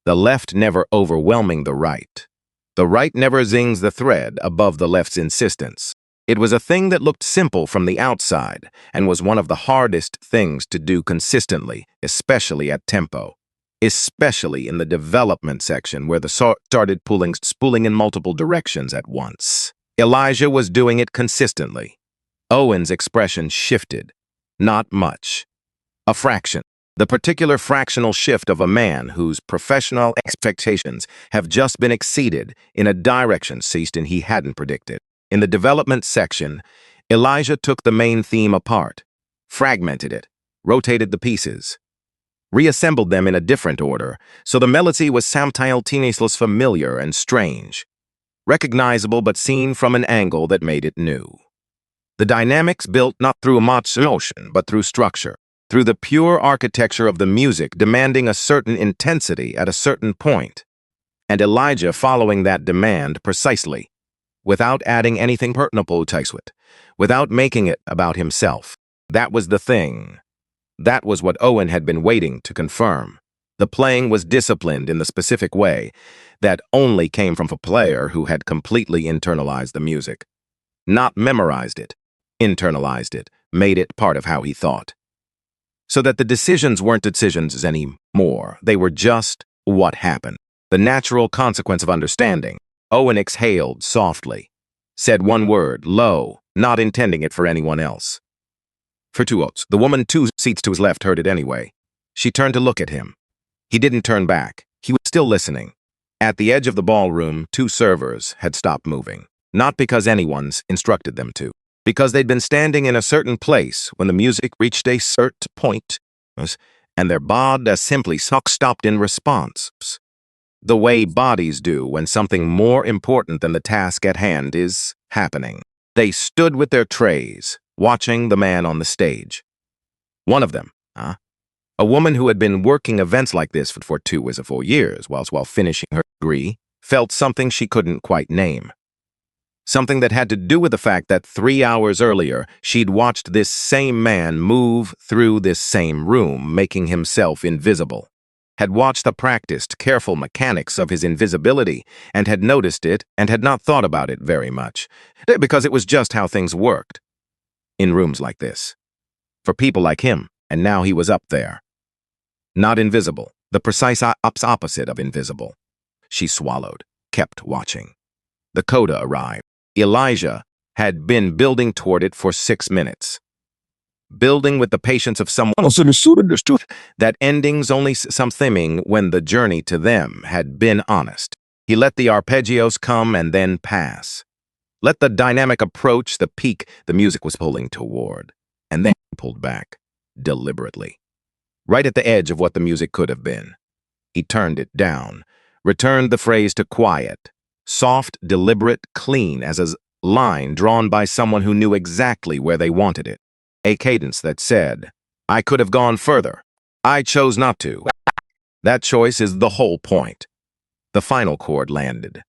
the left never overwhelming the right. The right never zings the thread above the left's insistence. It was a thing that looked simple from the outside and was one of the hardest things to do consistently, especially at tempo, especially in the development section where the started spooling in multiple directions at once. Elijah was doing it consistently. Owen's expression shifted. Not much. A fraction. The particular fractional shift of a man whose professional expectations have just been exceeded in a direction he hadn't predicted. In the development section, Elijah took the main theme apart, fragmented it, rotated the pieces, reassembled them in a different order, so the melody was simultaneously familiar and strange, recognizable but seen from an angle that made it new. The dynamics built not through emotion, but through structure, through the pure architecture of the music demanding a certain intensity at a certain point, and Elijah following that demand precisely, without adding anything personal to it, without making it about himself. That was the thing. That was what Owen had been waiting to confirm. The playing was disciplined in the specific way that only came from a player who had completely internalized the music. Not memorized it, internalized it, made it part of how he thought. So that the decisions weren't decisions anymore. They were just what happened. The natural consequence of understanding. Owen exhaled softly, said one word, low, not intending it for anyone else. For 2 votes. The woman 2 seats to his left heard it anyway. She turned to look at him. He didn't turn back. He was still listening. At the edge of the ballroom, 2 servers had stopped moving. Not because anyone's instructed them to. Because they'd been standing in a certain place when the music reached a certain point, and their bodies simply stopped in response. The way bodies do when something more important than the task at hand is happening. They stood with their trays, watching the man on the stage. One of them, a woman who had been working events like this for 2 or 4 years while finishing her degree, felt something she couldn't quite name. Something that had to do with the fact that 3 hours earlier, she'd watched this same man move through this same room, making himself invisible. Had watched the practiced, careful mechanics of his invisibility, and had noticed it and had not thought about it very much, because it was just how things worked. In rooms like this. For people like him, and now he was up there. Not invisible, the precise opposite of invisible. She swallowed, kept watching. The coda arrived. Elijah had been building toward it for 6 minutes. Building with the patience of someone else understood that endings only something when the journey to them had been honest. He let the arpeggios come and then pass. Let the dynamic approach the peak the music was pulling toward, and then pulled back, deliberately. Right at the edge of what the music could have been. He turned it down, returned the phrase to quiet, soft, deliberate, clean as a line drawn by someone who knew exactly where they wanted it. A cadence that said, I could have gone further. I chose not to. That choice is the whole point. The final chord landed.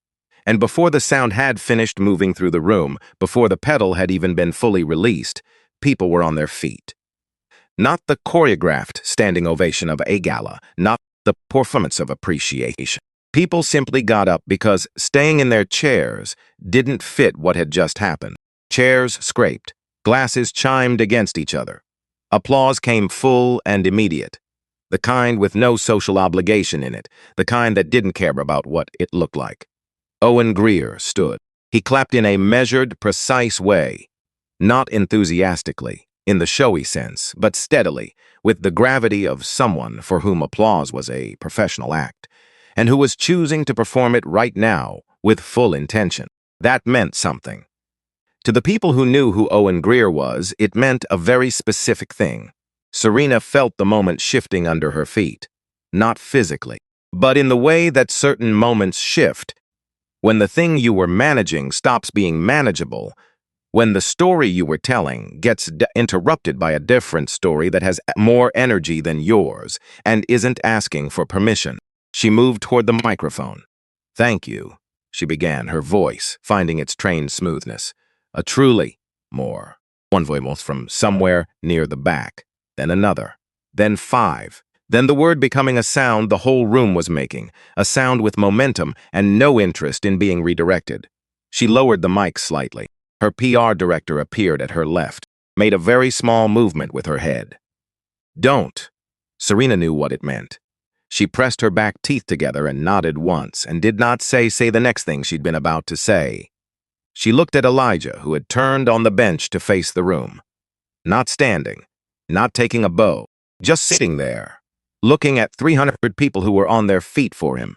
And before the sound had finished moving through the room, before the pedal had even been fully released, people were on their feet. Not the choreographed standing ovation of a gala, not the performance of appreciation. People simply got up because staying in their chairs didn't fit what had just happened. Chairs scraped. Glasses chimed against each other. Applause came full and immediate. the kind with no social obligation in it, the kind that didn't care about what it looked like. Owen Greer stood. He clapped in a measured, precise way, not enthusiastically, in the showy sense, but steadily, with the gravity of someone for whom applause was a professional act, and who was choosing to perform it right now with full intention. That meant something. To the people who knew who Owen Greer was, it meant a very specific thing. Serena felt the moment shifting under her feet, not physically, but in the way that certain moments shift, when the thing you were managing stops being manageable, when the story you were telling gets interrupted by a different story that has more energy than yours and isn't asking for permission. She moved toward the microphone. "Thank you," she began, her voice finding its trained smoothness. A truly more. One voice from somewhere near the back, then another, then five. Then the word becoming a sound the whole room was making, a sound with momentum and no interest in being redirected. She lowered the mic slightly. Her PR director appeared at her left, made a very small movement with her head. "Don't." Serena knew what it meant. She pressed her back teeth together and nodded once, and did not say the next thing she'd been about to say. She looked at Elijah, who had turned on the bench to face the room. Not standing, not taking a bow, just sitting there, looking at 300 people who were on their feet for him,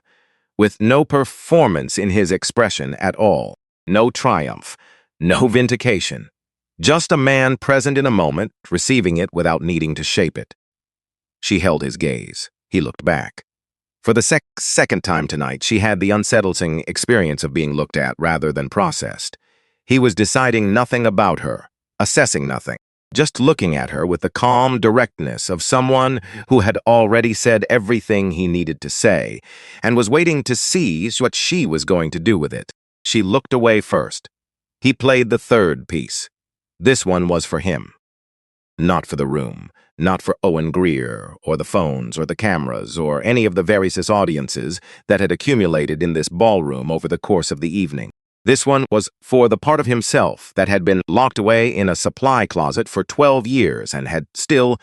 with no performance in his expression at all, no triumph, no vindication, just a man present in a moment, receiving it without needing to shape it. She held his gaze. He looked back. For the second time tonight, she had the unsettling experience of being looked at rather than processed. He was deciding nothing about her, assessing nothing, just looking at her with the calm directness of someone who had already said everything he needed to say and was waiting to see what she was going to do with it. She looked away first. He played the third piece. This one was for him. Not for the room, not for Owen Greer, or the phones, or the cameras, or any of the various audiences that had accumulated in this ballroom over the course of the evening. This one was for the part of himself that had been locked away in a supply closet for 12 years and had still,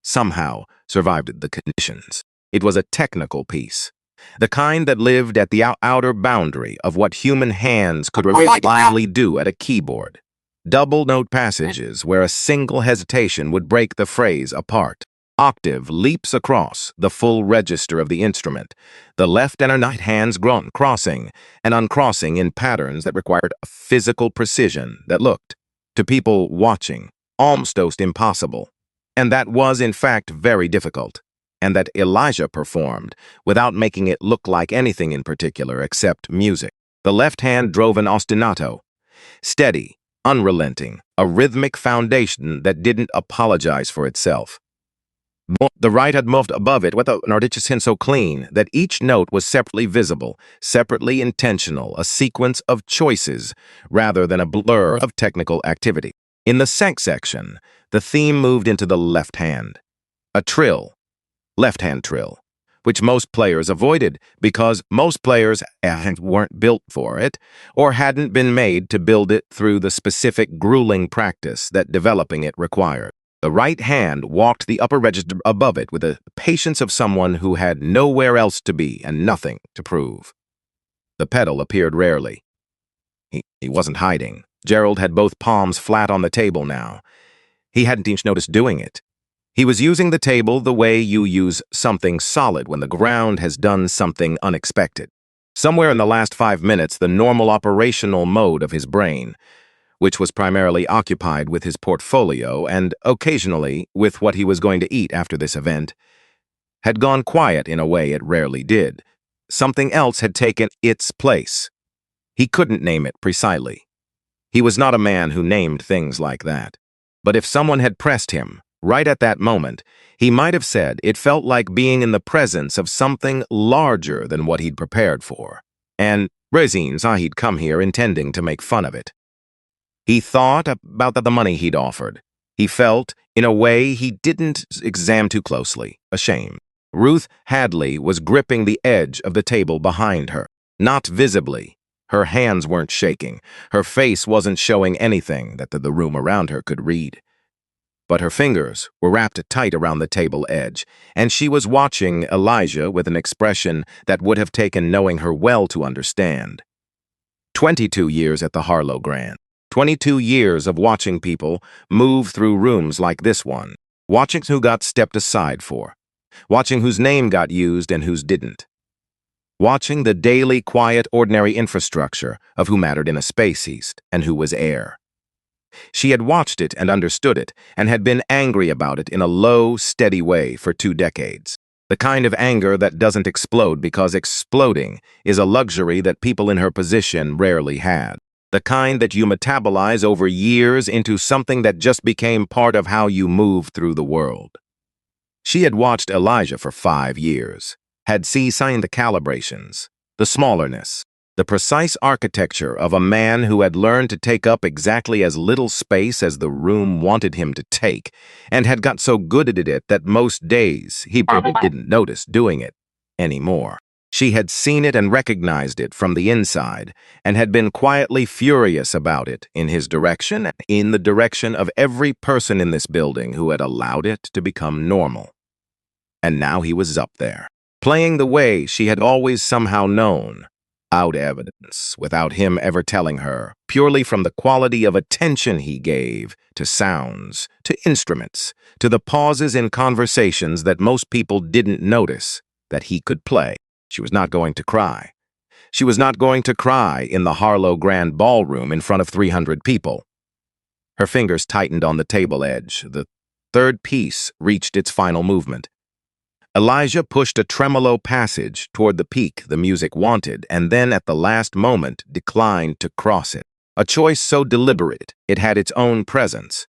somehow, survived the conditions. It was a technical piece. The kind that lived at the outer boundary of what human hands could reliably do at a keyboard. Double note passages where a single hesitation would break the phrase apart. Octave leaps across the full register of the instrument, the left and right hands crossing and uncrossing in patterns that required a physical precision that looked, to people watching, almost impossible. And that was, in fact, very difficult. And that Elijah performed without making it look like anything in particular except music. The left hand drove an ostinato, steady, unrelenting, a rhythmic foundation that didn't apologize for itself. The right had moved above it with an articulation so clean that each note was separately visible, separately intentional, a sequence of choices rather than a blur of technical activity. In the section, the theme moved into the left hand. A trill. Left-hand trill, which most players avoided because most players weren't built for it or hadn't been made to build it through the specific grueling practice that developing it required. The right hand walked the upper register above it with the patience of someone who had nowhere else to be and nothing to prove. The pedal appeared rarely. He wasn't hiding. Gerald had both palms flat on the table now. He hadn't even noticed doing it. He was using the table the way you use something solid when the ground has done something unexpected. Somewhere in the last 5 minutes, the normal operational mode of his brain, which was primarily occupied with his portfolio and occasionally with what he was going to eat after this event, had gone quiet in a way it rarely did. Something else had taken its place. He couldn't name it precisely. He was not a man who named things like that. But if someone had pressed him, right at that moment, he might have said it felt like being in the presence of something larger than what he'd prepared for. And Rezine saw he'd come here intending to make fun of it. He thought about the money he'd offered. He felt, in a way he didn't examine too closely, ashamed. Ruth Hadley was gripping the edge of the table behind her, not visibly. Her hands weren't shaking. Her face wasn't showing anything that the room around her could read. but her fingers were wrapped tight around the table edge, and she was watching Elijah with an expression that would have taken knowing her well to understand. 22 years at the Harlow Grand. 22 years of watching people move through rooms like this one, watching who got stepped aside for, watching whose name got used and whose didn't, watching the daily, quiet, ordinary infrastructure of who mattered in a space east and who was heir. She had watched it and understood it, and had been angry about it in a low, steady way for 2 decades. The kind of anger that doesn't explode because exploding is a luxury that people in her position rarely had. The kind that you metabolize over years into something that just became part of how you move through the world. She had watched Elijah for 5 years, had seen the calibrations, the smallerness, the precise architecture of a man who had learned to take up exactly as little space as the room wanted him to take, and had got so good at it that most days he probably didn't notice doing it anymore. She had seen it and recognized it from the inside, and had been quietly furious about it in his direction and in the direction of every person in this building who had allowed it to become normal. And now he was up there, playing the way she had always somehow known, out evidence, without him ever telling her, purely from the quality of attention he gave to sounds, to instruments, to the pauses in conversations that most people didn't notice that he could play. She was not going to cry. She was not going to cry in the Harlow Grand Ballroom in front of 300 people. Her fingers tightened on the table edge. The third piece reached its final movement. Elijah pushed a tremolo passage toward the peak the music wanted, and then at the last moment declined to cross it. A choice so deliberate it had its own presence.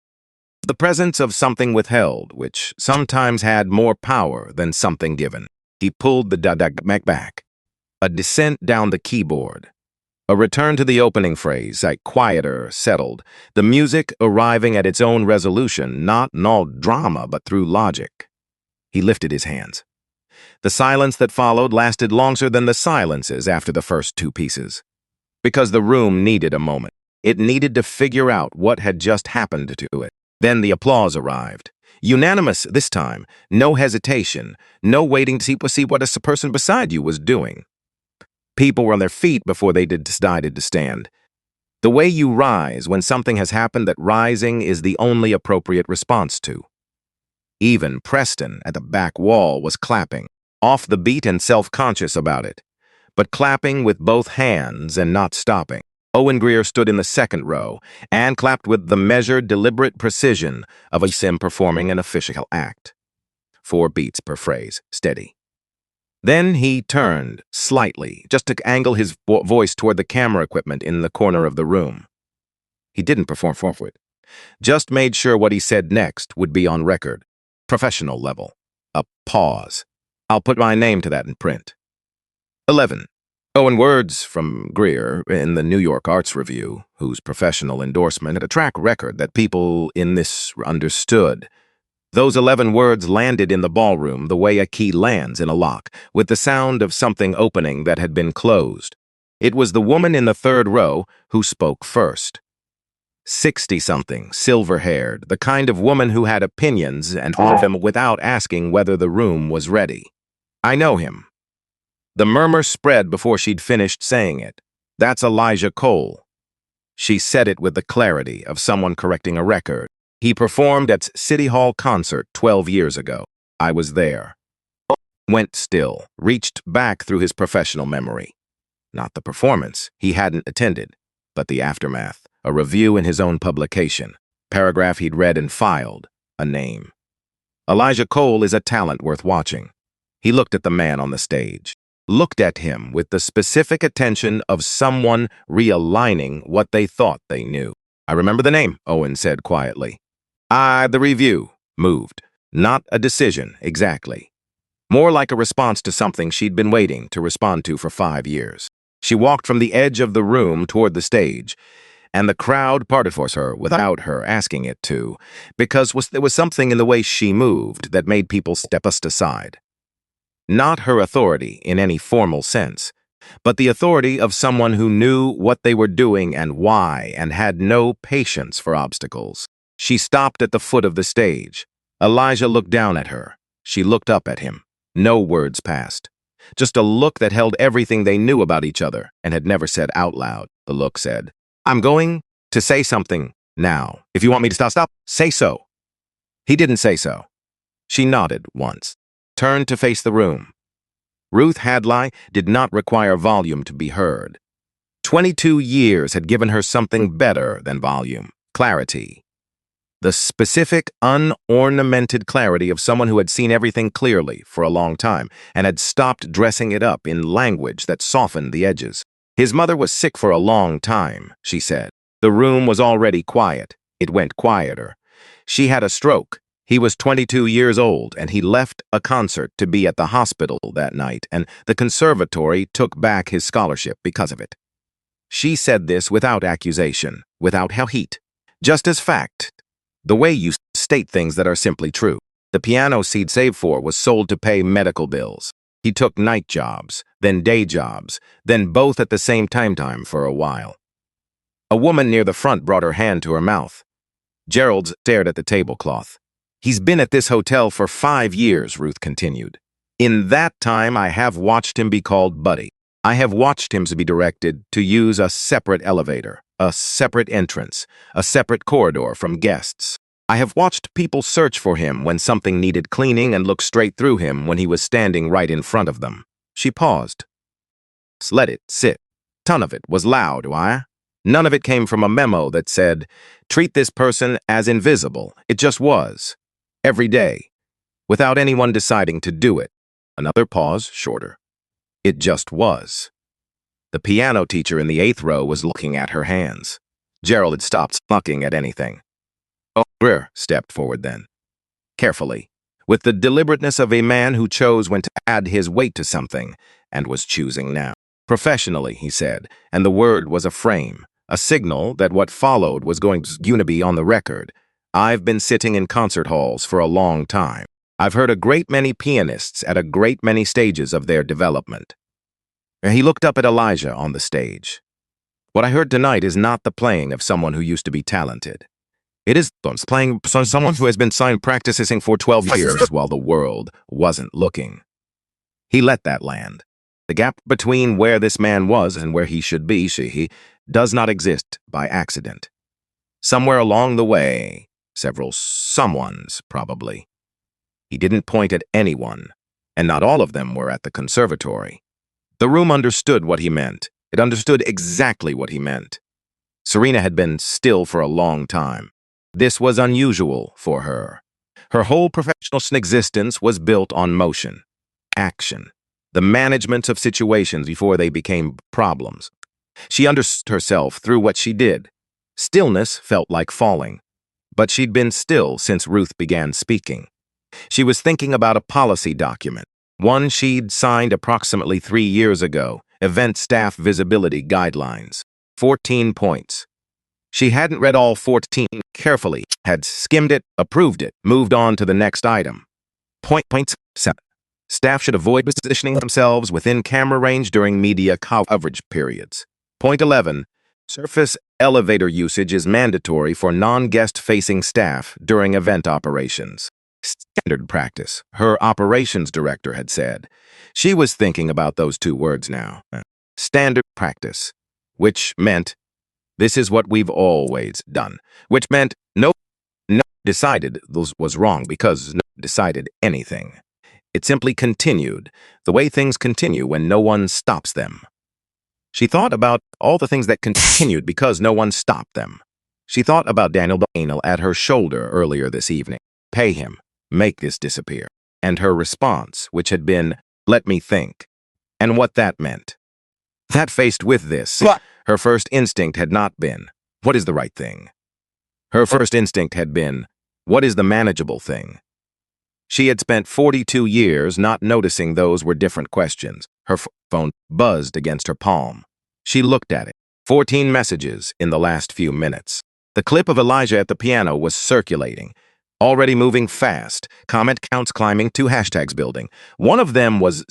The presence of something withheld, which sometimes had more power than something given. He pulled the da-da-mek back. A descent down the keyboard. A return to the opening phrase, like quieter, settled. The music arriving at its own resolution, not in all drama, but through logic. He lifted his hands. The silence that followed lasted longer than the silences after the first 2 pieces. Because the room needed a moment. It needed to figure out what had just happened to it. Then the applause arrived. Unanimous this time. No hesitation. No waiting to see what a person beside you was doing. People were on their feet before they decided to stand. The way you rise when something has happened that rising is the only appropriate response to. Even Preston at the back wall was clapping, off the beat and self-conscious about it, but clapping with both hands and not stopping. Owen Greer stood in the second row and clapped with the measured, deliberate precision of a sim performing an official act. 4 beats per phrase, steady. Then he turned, slightly, just to angle his voice toward the camera equipment in the corner of the room. He didn't perform for it, just made sure what he said next would be on record. Professional level. A pause. I'll put my name to that in print. 11. In words from Greer in the New York Arts Review, whose professional endorsement had a track record that people in this understood. Those 11 words landed in the ballroom the way a key lands in a lock, with the sound of something opening that had been closed. It was the woman in the 3rd row who spoke first. 60-something, silver-haired, the kind of woman who had opinions and offered them without asking whether the room was ready. I know him. The murmur spread before she'd finished saying it. That's Elijah Cole. She said it with the clarity of someone correcting a record. He performed at City Hall concert 12 years ago. I was there. Went still, reached back through his professional memory. Not the performance, he hadn't attended, but the aftermath. A review in his own publication, paragraph he'd read and filed, a name. Elijah Cole is a talent worth watching. He looked at the man on the stage, looked at him with the specific attention of someone realigning what they thought they knew. I remember the name, Owen said quietly. The review moved, not a decision exactly. More like a response to something she'd been waiting to respond to for 5 years. She walked from the edge of the room toward the stage, and the crowd parted for her without her asking it to, because there was something in the way she moved that made people step aside. Not her authority in any formal sense, but the authority of someone who knew what they were doing and why and had no patience for obstacles. She stopped at the foot of the stage. Elijah looked down at her. She looked up at him. No words passed. Just a look that held everything they knew about each other and had never said out loud. The look said, "I'm going to say something now. If you want me to stop, say so." He didn't say so. She nodded once, turned to face the room. Ruth Hadley did not require volume to be heard. 22 years had given her something better than volume, clarity. The specific, unornamented clarity of someone who had seen everything clearly for a long time and had stopped dressing it up in language that softened the edges. His mother was sick for a long time, she said. The room was already quiet. It went quieter. She had a stroke. He was 22 years old, and he left a concert to be at the hospital that night, and the conservatory took back his scholarship because of it. She said this without accusation, without heat, just as fact. The way you state things that are simply true. The piano he'd saved for was sold to pay medical bills. He took night jobs, then day jobs, then both at the same time for a while. A woman near the front brought her hand to her mouth. Gerald stared at the tablecloth. "He's been at this hotel for 5 years," Ruth continued. "In that time, I have watched him be called Buddy. I have watched him be directed to use a separate elevator, a separate entrance, a separate corridor from guests. I have watched people search for him when something needed cleaning and look straight through him when he was standing right in front of them." She paused. "Let it sit. Ton of it was loud, why? None of it came from a memo that said, 'Treat this person as invisible.' It just was. Every day. Without anyone deciding to do it." Another pause, shorter. "It just was." The piano teacher in the 8th row was looking at her hands. Gerald had stopped looking at anything. Greer stepped forward then. Carefully, with the deliberateness of a man who chose when to add his weight to something, and was choosing now. "Professionally," he said, and the word was a frame, a signal that what followed was going to be on the record. "I've been sitting in concert halls for a long time. I've heard a great many pianists at a great many stages of their development." He looked up at Elijah on the stage. "What I heard tonight is not the playing of someone who used to be talented. It is playing someone who has been practicing for 12 years while the world wasn't looking." He let that land. The gap between where this man was and where he should be, he does not exist by accident. Somewhere along the way, several someones, probably. He didn't point at anyone, and not all of them were at the conservatory. The room understood what he meant. It understood exactly what he meant. Serena had been still for a long time. This was unusual for her. Her whole professional existence was built on motion, action, the management of situations before they became problems. She understood herself through what she did. Stillness felt like falling, but she'd been still since Ruth began speaking. She was thinking about a policy document, one she'd signed approximately 3 years ago, Event Staff Visibility Guidelines. 14 points. She hadn't read all 14 carefully, had skimmed it, approved it, moved on to the next item. Point 7. Staff should avoid positioning themselves within camera range during media coverage periods. Point 11. Surface elevator usage is mandatory for non-guest-facing staff during event operations. Standard practice, her operations director had said. She was thinking about those 2 words now. Standard practice, which meant this is what we've always done, which meant no decided those was wrong because no decided anything. It simply continued, the way things continue when no one stops them. She thought about all the things that continued because no one stopped them. She thought about Daniel at her shoulder earlier this evening. Pay him, make this disappear. And her response, which had been, "Let me think," and what that meant. That faced with this, her first instinct had not been, "What is the right thing?" Her first instinct had been, "What is the manageable thing?" She had spent 42 years not noticing those were different questions. Her phone buzzed against her palm. She looked at it. 14 messages in the last few minutes. The clip of Elijah at the piano was circulating, already moving fast, comment counts climbing, 2 hashtags building. One of them was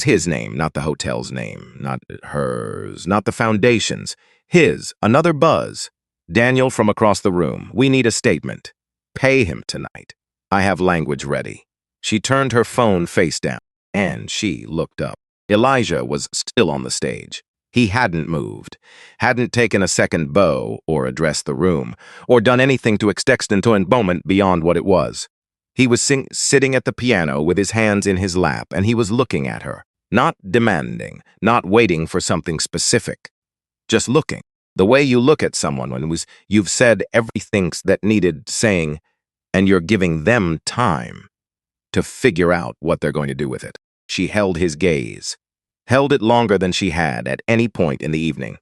his name, not the hotel's name, not hers, not the foundation's. His, another buzz. Daniel from across the room. We need a statement. Pay him tonight. I have language ready. She turned her phone face down, and she looked up. Elijah was still on the stage. He hadn't moved, hadn't taken a second bow or addressed the room, or done anything to extend to a moment beyond what it was. He was sitting at the piano with his hands in his lap, and he was looking at her, not demanding, not waiting for something specific, just looking. The way you look at someone when you've said everything that needed saying, and you're giving them time to figure out what they're going to do with it. She held his gaze, held it longer than she had at any point in the evening.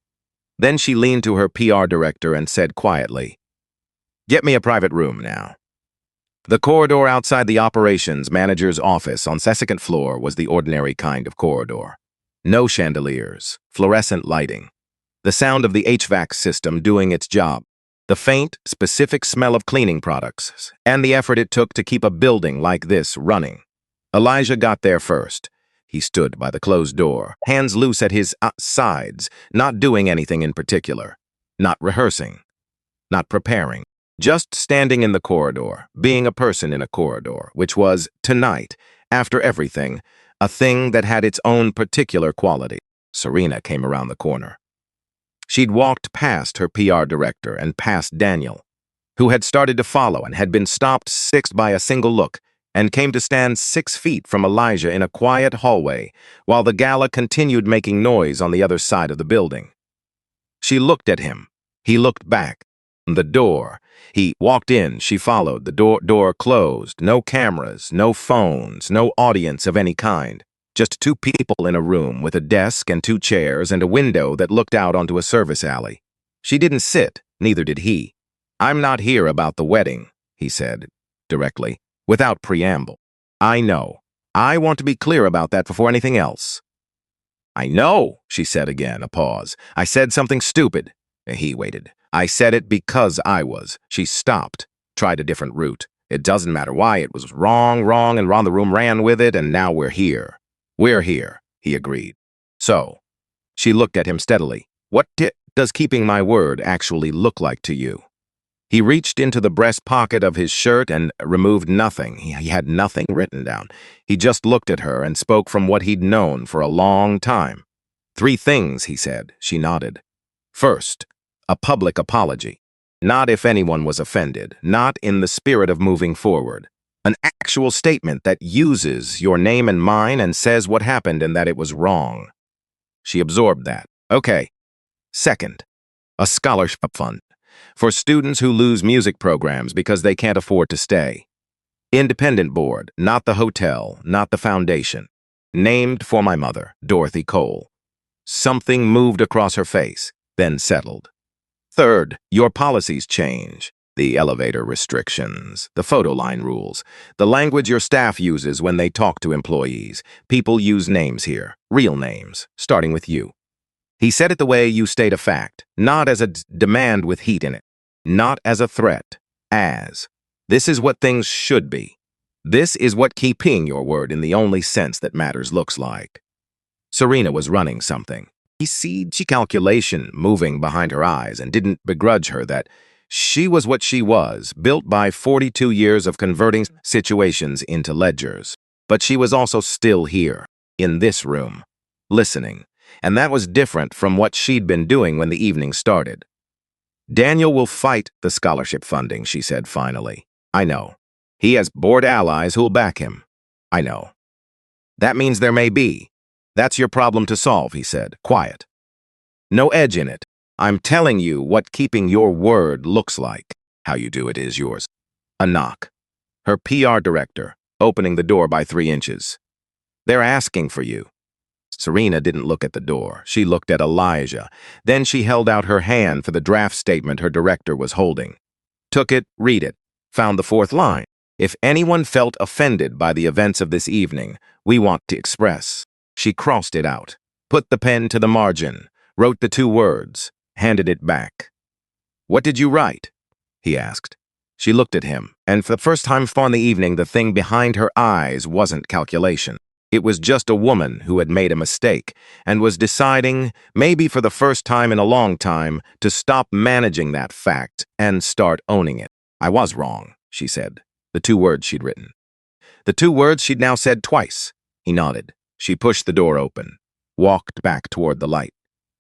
Then she leaned to her PR director and said quietly, "Get me a private room now." The corridor outside the operations manager's office on the second floor was the ordinary kind of corridor. No chandeliers, fluorescent lighting, the sound of the HVAC system doing its job, the faint, specific smell of cleaning products, and the effort it took to keep a building like this running. Elijah got there first. He stood by the closed door, hands loose at his sides, not doing anything in particular, not rehearsing, not preparing, just standing in the corridor, being a person in a corridor, which was, tonight, after everything, a thing that had its own particular quality. Serena came around the corner. She'd walked past her PR director and past Daniel, who had started to follow and had been stopped by a single look, and came to stand 6 feet from Elijah in a quiet hallway while the gala continued making noise on the other side of the building. She looked at him. He looked back. The door. He walked in. She followed. The door closed. No cameras, no phones, no audience of any kind. Just 2 people in a room with a desk and 2 chairs and a window that looked out onto a service alley. She didn't sit, neither did he. "I'm not here about the wedding," he said, directly, without preamble. "I know. I want to be clear about that before anything else." "I know," she said again, a pause. "I said something stupid." He waited. "I said it because I was." She stopped, tried a different route. "It doesn't matter why. It was wrong, and Ron the room ran with it, and now we're here." "We're here," he agreed. "So," she looked at him steadily, "what does keeping my word actually look like to you?" He reached into the breast pocket of his shirt and removed nothing. He had nothing written down. He just looked at her and spoke from what he'd known for a long time. "3 things," he said. She nodded. "First, a public apology. Not if anyone was offended, not in the spirit of moving forward. An actual statement that uses your name and mine and says what happened and that it was wrong." She absorbed that. "Okay." Second, a scholarship fund for students who lose music programs because they can't afford to stay. Independent board, not the hotel, not the foundation. Named for my mother, Dorothy Cole. Something moved across her face, then settled. Third, your policies change. The elevator restrictions, the photo line rules, the language your staff uses when they talk to employees. People use names here, real names, starting with you. He said it the way you state a fact, not as a demand with heat in it, not as a threat, as, this is what things should be. This is what keeping your word in the only sense that matters looks like. Serena was running something. He seed calculation moving behind her eyes and didn't begrudge her that she was what she was, built by 42 years of converting situations into ledgers. But she was also still here, in this room, listening, and that was different from what she'd been doing when the evening started. "Daniel will fight the scholarship funding," she said finally. "I know. He has board allies who'll back him. I know. That means there may be. That's your problem to solve," he said, quiet. "No edge in it. I'm telling you what keeping your word looks like. How you do it is yours." A knock. Her PR director, opening the door by 3 inches. "They're asking for you." Serena didn't look at the door. She looked at Elijah. Then she held out her hand for the draft statement her director was holding. Took it, read it, found the 4th line. "If anyone felt offended by the events of this evening, we want to express." She crossed it out, put the pen to the margin, wrote the 2 words, handed it back. "What did you write?" he asked. She looked at him, and for the first time on the evening, the thing behind her eyes wasn't calculation. It was just a woman who had made a mistake and was deciding, maybe for the first time in a long time, to stop managing that fact and start owning it. "I was wrong," she said, the 2 words she'd written. The 2 words she'd now said twice. He nodded. She pushed the door open, walked back toward the light.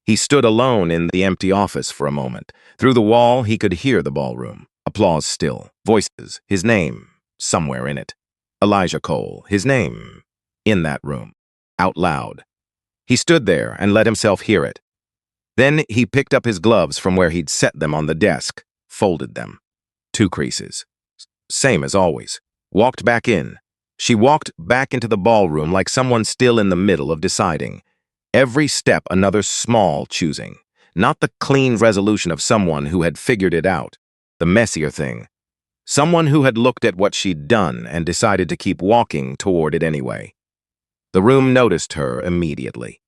He stood alone in the empty office for a moment. Through the wall, he could hear the ballroom. Applause still. Voices. His name. Somewhere in it. Elijah Cole. His name. In that room. Out loud. He stood there and let himself hear it. Then he picked up his gloves from where he'd set them on the desk, folded them. 2 creases. Same as always. Walked back in. She walked back into the ballroom like someone still in the middle of deciding. Every step another small choosing. Not the clean resolution of someone who had figured it out. The messier thing. Someone who had looked at what she'd done and decided to keep walking toward it anyway. The room noticed her immediately.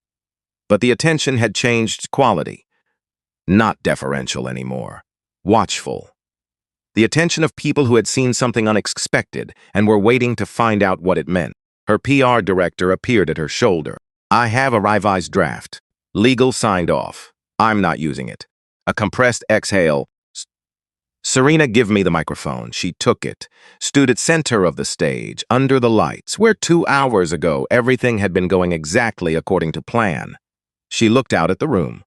But the attention had changed quality. Not deferential anymore. Watchful. The attention of people who had seen something unexpected and were waiting to find out what it meant. Her PR director appeared at her shoulder. "I have a revised draft. Legal signed off. I'm not using it." A compressed exhale. "Serena, give me the microphone." She took it, stood at center of the stage, under the lights, where 2 hours ago everything had been going exactly according to plan. She looked out at the room.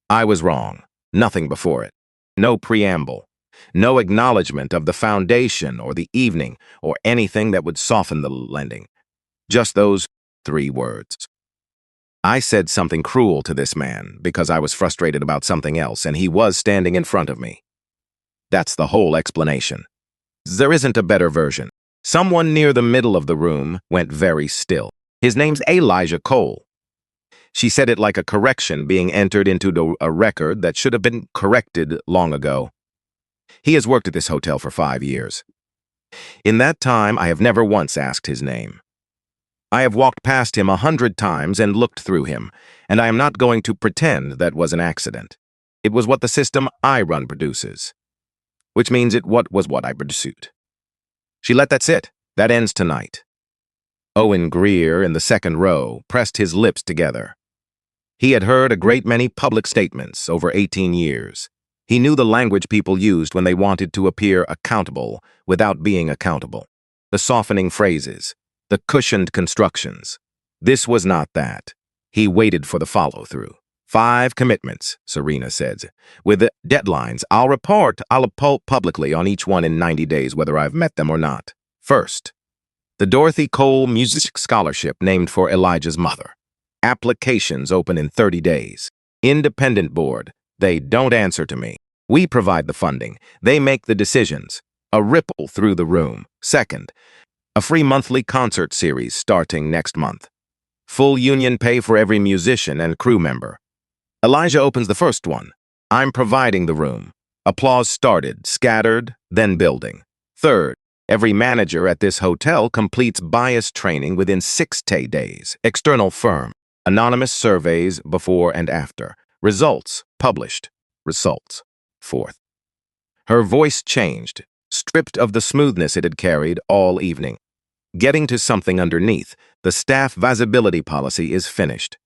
I was wrong. Nothing before it. No preamble. No acknowledgement of the foundation or the evening or anything that would soften the landing. Just those 3 words. I said something cruel to this man because I was frustrated about something else, and he was standing in front of me. That's the whole explanation. There isn't a better version. Someone near the middle of the room went very still. "His name's Elijah Cole." She said it like a correction being entered into a record that should have been corrected long ago. "He has worked at this hotel for 5 years. In that time, I have never once asked his name. I have walked past him 100 times and looked through him, and I am not going to pretend that was an accident. It was what the system I run produces. Which means was what I pursued." She let that sit. "That ends tonight." Owen Greer, in the second row, pressed his lips together. He had heard a great many public statements over 18 years. He knew the language people used when they wanted to appear accountable without being accountable. The softening phrases, the cushioned constructions. This was not that. He waited for the follow-through. 5 commitments, Serena said. "With deadlines, I'll report publicly on each one in 90 days whether I've met them or not." First, the Dorothy Cole Music Scholarship named for Elijah's mother. Applications open in 30 days. Independent board. They don't answer to me. We provide the funding. They make the decisions. A ripple through the room. Second, a free monthly concert series starting next month. Full union pay for every musician and crew member. Elijah opens the first one. I'm providing the room. Applause started, scattered, then building. Third, every manager at this hotel completes bias training within 6 days. External firm. Anonymous surveys before and after. Results published. Results. Fourth. Her voice changed, stripped of the smoothness it had carried all evening. Getting to something underneath, the staff visibility policy is finished.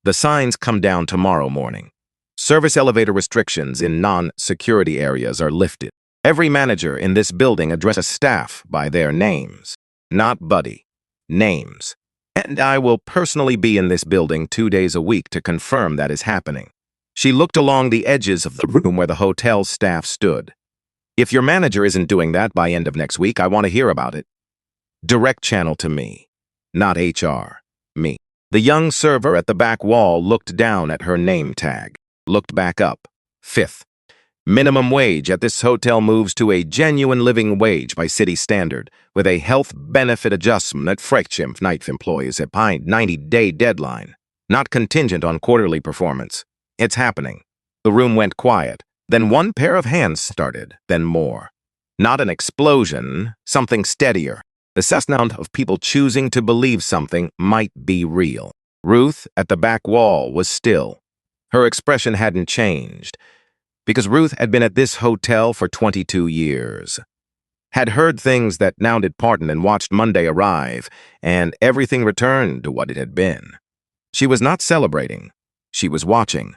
The signs come down tomorrow morning. Service elevator restrictions in non-security areas are lifted. Every manager in this building addresses staff by their names, not buddy, names. And I will personally be in this building 2 days a week to confirm that is happening. She looked along the edges of the room where the hotel staff stood. If your manager isn't doing that by end of next week, I want to hear about it. Direct channel to me, not HR, me. The young server at the back wall looked down at her name tag, looked back up. Fifth, minimum wage at this hotel moves to a genuine living wage by city standard, with a health benefit adjustment at Frechtschimp night employees at 90-day deadline, not contingent on quarterly performance. It's happening. The room went quiet. Then one pair of hands started, then more. Not an explosion, something steadier. The sound of people choosing to believe something might be real. Ruth, at the back wall, was still. Her expression hadn't changed, because Ruth had been at this hotel for 22 years. had heard things that now did pardon and watched Monday arrive, and everything returned to what it had been. She was not celebrating. She was watching.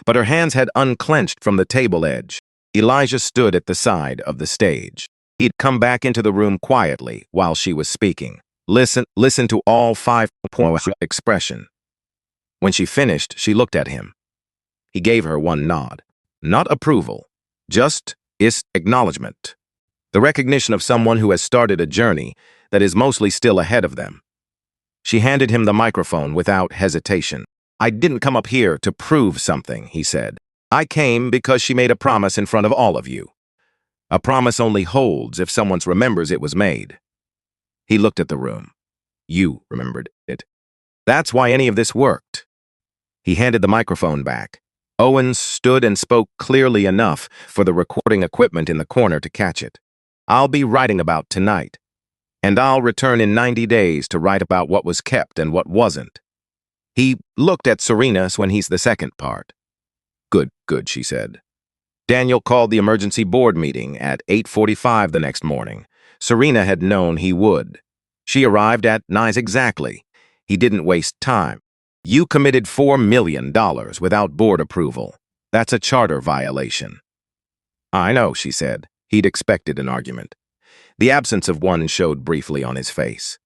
But her hands had unclenched from the table edge. Elijah stood at the side of the stage. He'd come back into the room quietly while she was speaking. Listen to all 5 points of expression. When she finished, she looked at him. He gave her one nod. Not approval, just acknowledgement. The recognition of someone who has started a journey that is mostly still ahead of them. She handed him the microphone without hesitation. I didn't come up here to prove something, he said. I came because she made a promise in front of all of you. A promise only holds if someone remembers it was made. He looked at the room. You remembered it. That's why any of this worked. He handed the microphone back. Owens stood and spoke clearly enough for the recording equipment in the corner to catch it. I'll be writing about tonight, and I'll return in 90 days to write about what was kept and what wasn't. He looked at Serena when he's the second part. Good, she said. Daniel called the emergency board meeting at 8:45 the next morning. Serena had known he would. She arrived at 9 exactly. He didn't waste time. You committed $4 million without board approval. That's a charter violation. I know, she said. He'd expected an argument. The absence of one showed briefly on his face.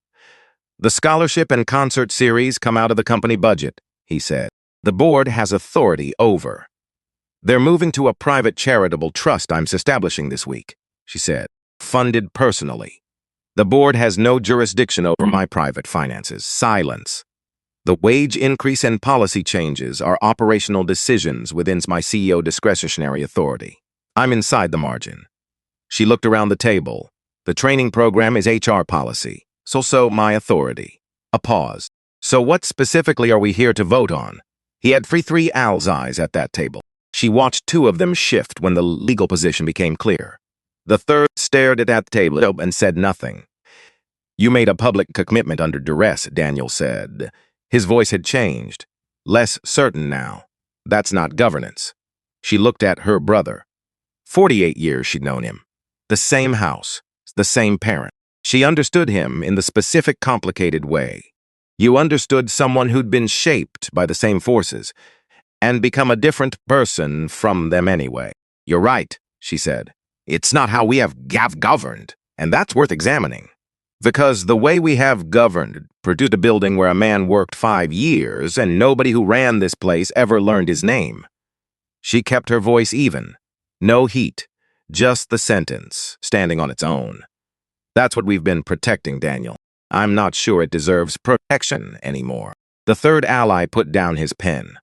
The scholarship and concert series come out of the company budget, he said. The board has authority over. They're moving to a private charitable trust I'm establishing this week, she said, funded personally. The board has no jurisdiction over my private finances. Silence. The wage increase and policy changes are operational decisions within my CEO discretionary authority. I'm inside the margin. She looked around the table. The training program is HR policy, so my authority. A pause. So what specifically are we here to vote on? He had three Al's eyes at that table. She watched 2 of them shift when the legal position became clear. The third stared at that table and said nothing. You made a public commitment under duress, Daniel said. His voice had changed. Less certain now. That's not governance. She looked at her brother. 48 years she'd known him. The same house, the same parent. She understood him in the specific, complicated way. You understood someone who'd been shaped by the same forces and become a different person from them anyway. You're right, she said. It's not how we have governed, and that's worth examining. Because the way we have governed produced a building where a man worked 5 years and nobody who ran this place ever learned his name. She kept her voice even. No heat, just the sentence, standing on its own. That's what we've been protecting, Daniel. I'm not sure it deserves protection anymore. The third ally put down his pen.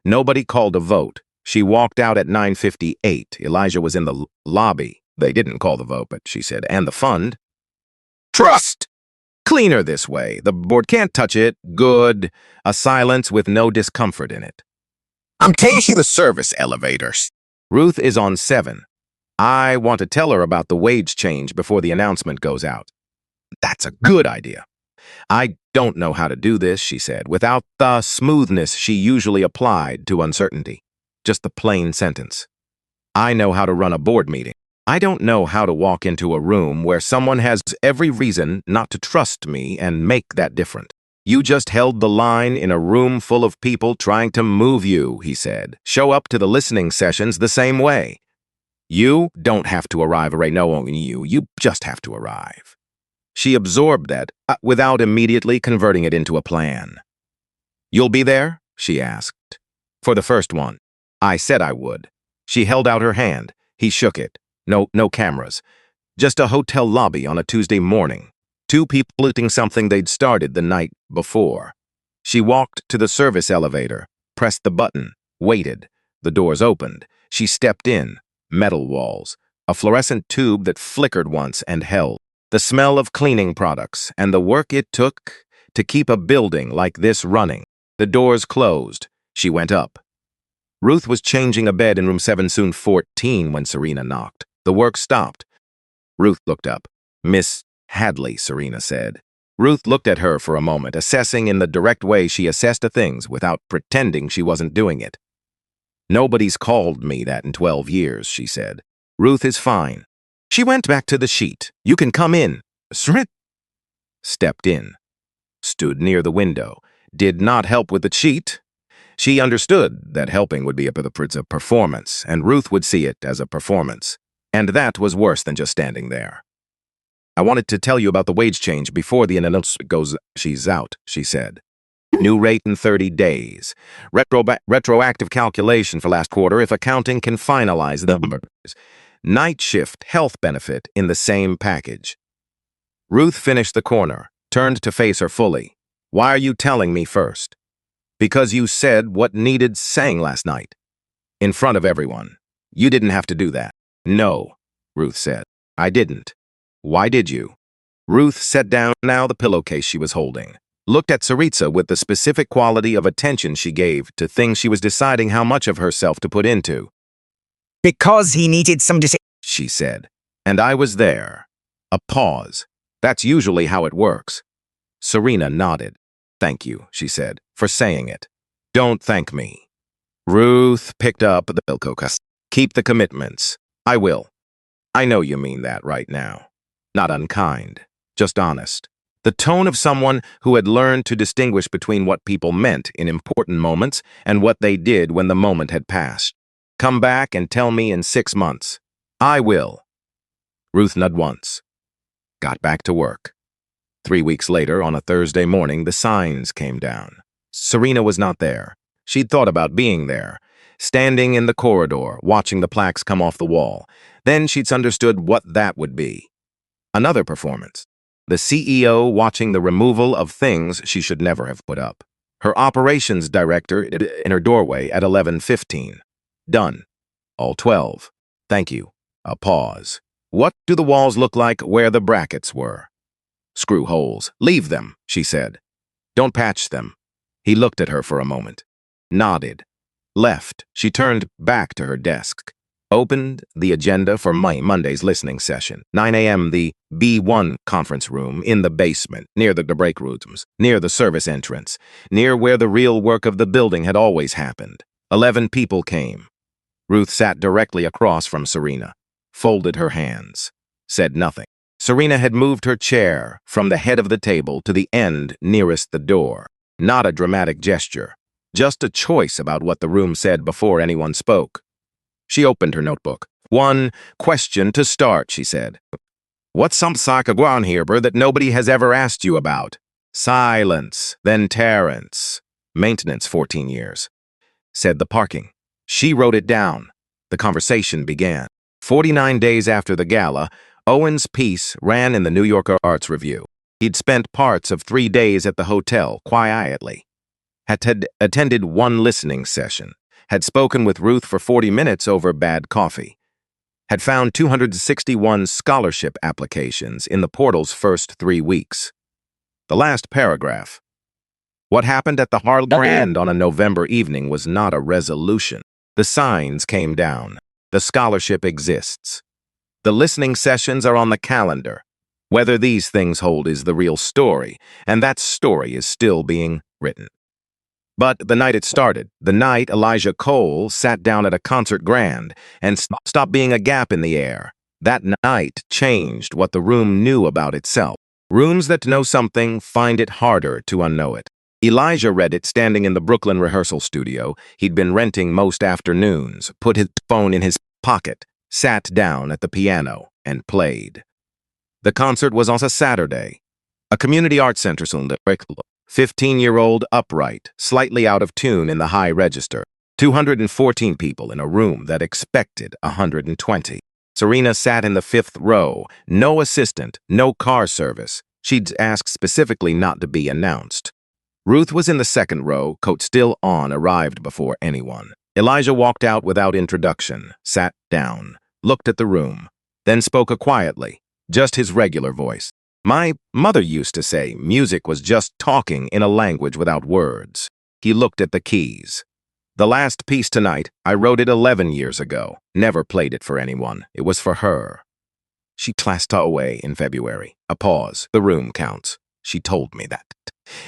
Nobody called a vote. She walked out at 9:58. Elijah was in the lobby. They didn't call the vote, but she said, and the fund. Trust! Cleaner this way. The board can't touch it. Good. A silence with no discomfort in it. I'm taking the service elevators. Ruth is on 7. I want to tell her about the wage change before the announcement goes out. That's a good idea. I don't know how to do this, she said, without the smoothness she usually applied to uncertainty. Just the plain sentence. I know how to run a board meeting. I don't know how to walk into a room where someone has every reason not to trust me and make that different. You just held the line in a room full of people trying to move you, he said. Show up to the listening sessions the same way. You don't have to arrive right now, you just have to arrive. She absorbed that without immediately converting it into a plan. You'll be there? She asked. For the first one. I said I would. She held out her hand. He shook it. No cameras. Just a hotel lobby on a Tuesday morning. 2 people eating something they'd started the night before. She walked to the service elevator, pressed the button, waited. The doors opened. She stepped in. Metal walls. A fluorescent tube that flickered once and held. The smell of cleaning products and the work it took to keep a building like this running. The doors closed. She went up. Ruth was changing a bed in room 714 when Serena knocked. The work stopped. Ruth looked up. Miss Hadley, Serena said. Ruth looked at her for a moment, assessing in the direct way she assessed things without pretending she wasn't doing it. Nobody's called me that in 12 years, she said. Ruth is fine. She went back to the sheet. You can come in. Srit stepped in, stood near the window, did not help with the sheet. She understood that helping would be a performance, and Ruth would see it as a performance. And that was worse than just standing there. I wanted to tell you about the wage change before the announcement goes. She's out, she said. New rate in 30 days. Retroactive calculation for last quarter if accounting can finalize the numbers. Night shift health benefit in the same package. Ruth finished the corner, turned to face her fully. Why are you telling me first? Because you said what needed saying last night. In front of everyone. You didn't have to do that. No, Ruth said. I didn't. Why did you? Ruth set down now the pillowcase she was holding, looked at Saritsa with the specific quality of attention she gave to things she was deciding how much of herself to put into. Because he needed some decision, she said. And I was there. A pause. That's usually how it works. Serena nodded. Thank you, she said, for saying it. Don't thank me. Ruth picked up the pillowcase. Keep the commitments. I will. I know you mean that right now. Not unkind, just honest. The tone of someone who had learned to distinguish between what people meant in important moments and what they did when the moment had passed. Come back and tell me in 6 months. I will. Ruth nodded once. Got back to work. 3 weeks later, on a Thursday morning, the signs came down. Serena was not there. She'd thought about being there, standing in the corridor, watching the plaques come off the wall. Then she'd understood what that would be. Another performance. The CEO watching the removal of things she should never have put up. Her operations director in her doorway at 11:15. Done. All 12. Thank you. A pause. What do the walls look like where the brackets were? Screw holes. Leave them, she said. Don't patch them. He looked at her for a moment. Nodded. Left. She turned back to her desk. Opened the agenda for Monday's listening session. 9 a.m. the B1 conference room in the basement, near the break rooms, near the service entrance, near where the real work of the building had always happened. 11 people came. Ruth sat directly across from Serena, folded her hands, said nothing. Serena had moved her chair from the head of the table to the end nearest the door. Not a dramatic gesture, just a choice about what the room said before anyone spoke. She opened her notebook. One question to start, she said. What's some psychogwan here, that nobody has ever asked you about? Silence, then Terrence. Maintenance 14 years. Said the parking. She wrote it down. The conversation began. 49 days after the gala, Owen's piece ran in the New Yorker Arts Review. He'd spent parts of 3 days at the hotel, quietly. Had attended one listening session. Had spoken with Ruth for 40 minutes over bad coffee. Had found 261 scholarship applications in the portal's first 3 weeks. The last paragraph. What happened at the Harlem Grand on a November evening was not a resolution. The signs came down. The scholarship exists. The listening sessions are on the calendar. Whether these things hold is the real story, and that story is still being written. But the night it started, the night Elijah Cole sat down at a concert grand and stopped being a gap in the air, that night changed what the room knew about itself. Rooms that know something find it harder to unknow it. Elijah read it standing in the Brooklyn rehearsal studio he'd been renting most afternoons, put his phone in his pocket, sat down at the piano, and played. The concert was on a Saturday. A community arts center, 15-year-old upright, slightly out of tune in the high register. 214 people in a room that expected 120. Serena sat in the 5th row, no assistant, no car service. She'd asked specifically not to be announced. Ruth was in the 2nd row, coat still on, arrived before anyone. Elijah walked out without introduction, sat down, looked at the room, then spoke quietly, just his regular voice. My mother used to say music was just talking in a language without words. He looked at the keys. The last piece tonight, I wrote it 11 years ago. Never played it for anyone. It was for her. She classed away in February. A pause. The room counts. She told me that.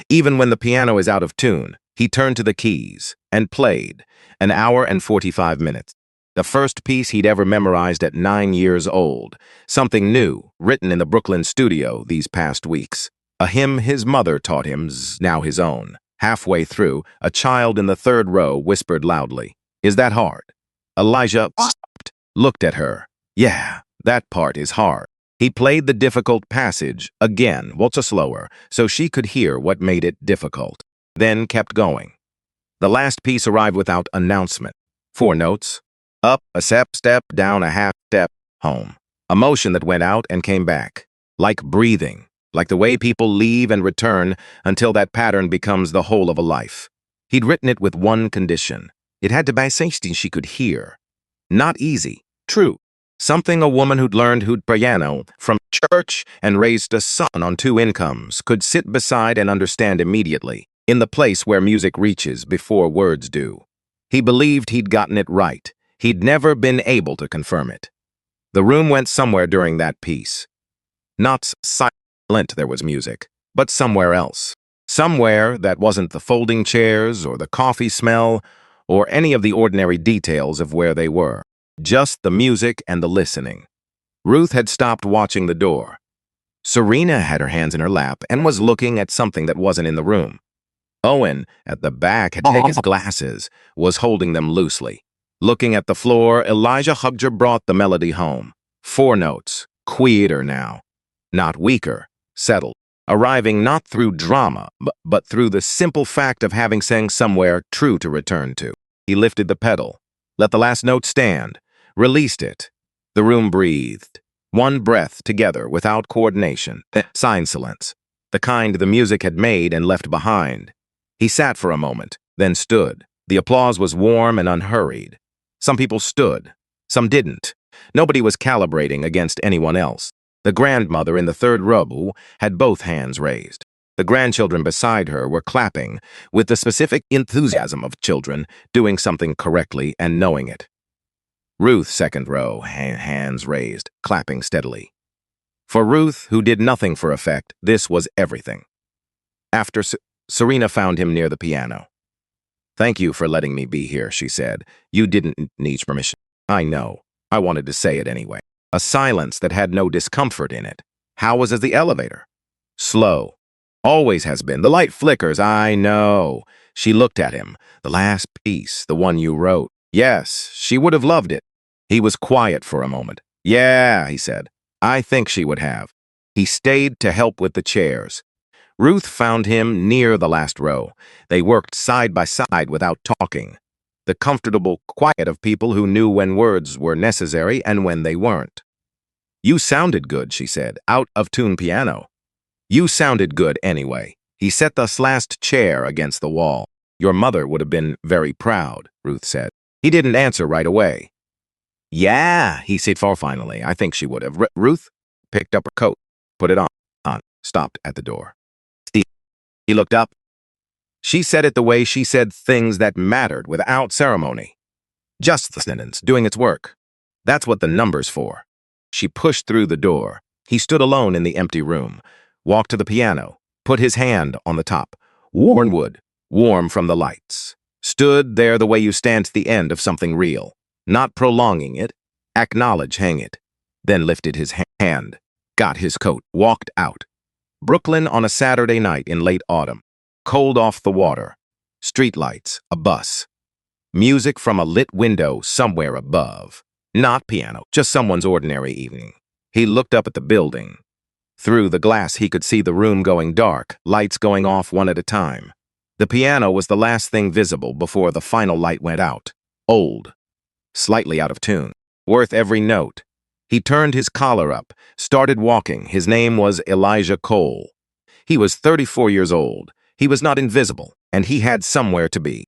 Even when the piano is out of tune, he turned to the keys and played. An hour and 45 minutes. The first piece he'd ever memorized at 9 years old. Something new, written in the Brooklyn studio these past weeks. A hymn his mother taught him, now his own. Halfway through, a child in the third row whispered loudly, "Is that hard?" Elijah stopped, looked at her. "Yeah, that part is hard." He played the difficult passage again, waltz slower, so she could hear what made it difficult. Then kept going. The last piece arrived without announcement. 4 notes. Up a step, down a half step, home. A motion that went out and came back. Like breathing, like the way people leave and return until that pattern becomes the whole of a life. He'd written it with one condition. It had to be something she could hear. Not easy, true. Something a woman who'd learned piano from church and raised a son on 2 incomes could sit beside and understand immediately, in the place where music reaches before words do. He believed he'd gotten it right. He'd never been able to confirm it. The room went somewhere during that piece. Not silent there was music, but somewhere else. Somewhere that wasn't the folding chairs or the coffee smell or any of the ordinary details of where they were. Just the music and the listening. Ruth had stopped watching the door. Serena had her hands in her lap and was looking at something that wasn't in the room. Owen, at the back, had taken his glasses, was holding them loosely. Looking at the floor, Elijah Hugger brought the melody home. 4 notes, quieter now. Not weaker, settled. Arriving not through drama, but through the simple fact of having sang somewhere true to return to. He lifted the pedal, let the last note stand, released it. The room breathed. One breath together without coordination. Silence. The kind the music had made and left behind. He sat for a moment, then stood. The applause was warm and unhurried. Some people stood. Some didn't. Nobody was calibrating against anyone else. The grandmother in the third row had both hands raised. The grandchildren beside her were clapping with the specific enthusiasm of children doing something correctly and knowing it. Ruth, second row, hands raised, clapping steadily. For Ruth, who did nothing for effect, this was everything. After Serena found him near the piano. "Thank you for letting me be here," she said. "You didn't need permission." "I know. I wanted to say it anyway." A silence that had no discomfort in it. "How was the elevator?" "Slow. Always has been. The light flickers." "I know." She looked at him. "The last piece, the one you wrote." "Yes, she would have loved it." He was quiet for a moment. "Yeah," he said. "I think she would have." He stayed to help with the chairs. Ruth found him near the last row. They worked side by side without talking. The comfortable quiet of people who knew when words were necessary and when they weren't. "You sounded good," she said, "out of tune piano." "You sounded good anyway." He set the last chair against the wall. "Your mother would have been very proud," Ruth said. He didn't answer right away. "Yeah," he said finally. "I think she would have." Ruth picked up her coat, put it on, stopped at the door. He looked up. She said it the way she said things that mattered, without ceremony. Just the sentence, doing its work. That's what the number's for. She pushed through the door. He stood alone in the empty room, walked to the piano, put his hand on the top. Worn wood, warm from the lights. Stood there the way you stand at the end of something real, not prolonging it, hang it. Then lifted his hand, got his coat, walked out. Brooklyn on a Saturday night in late autumn. Cold off the water. Streetlights, a bus. Music from a lit window somewhere above. Not piano, just someone's ordinary evening. He looked up at the building. Through the glass he could see the room going dark, lights going off one at a time. The piano was the last thing visible before the final light went out. Old. Slightly out of tune. Worth every note. He turned his collar up, started walking. His name was Elijah Cole. He was 34 years old. He was not invisible, and he had somewhere to be.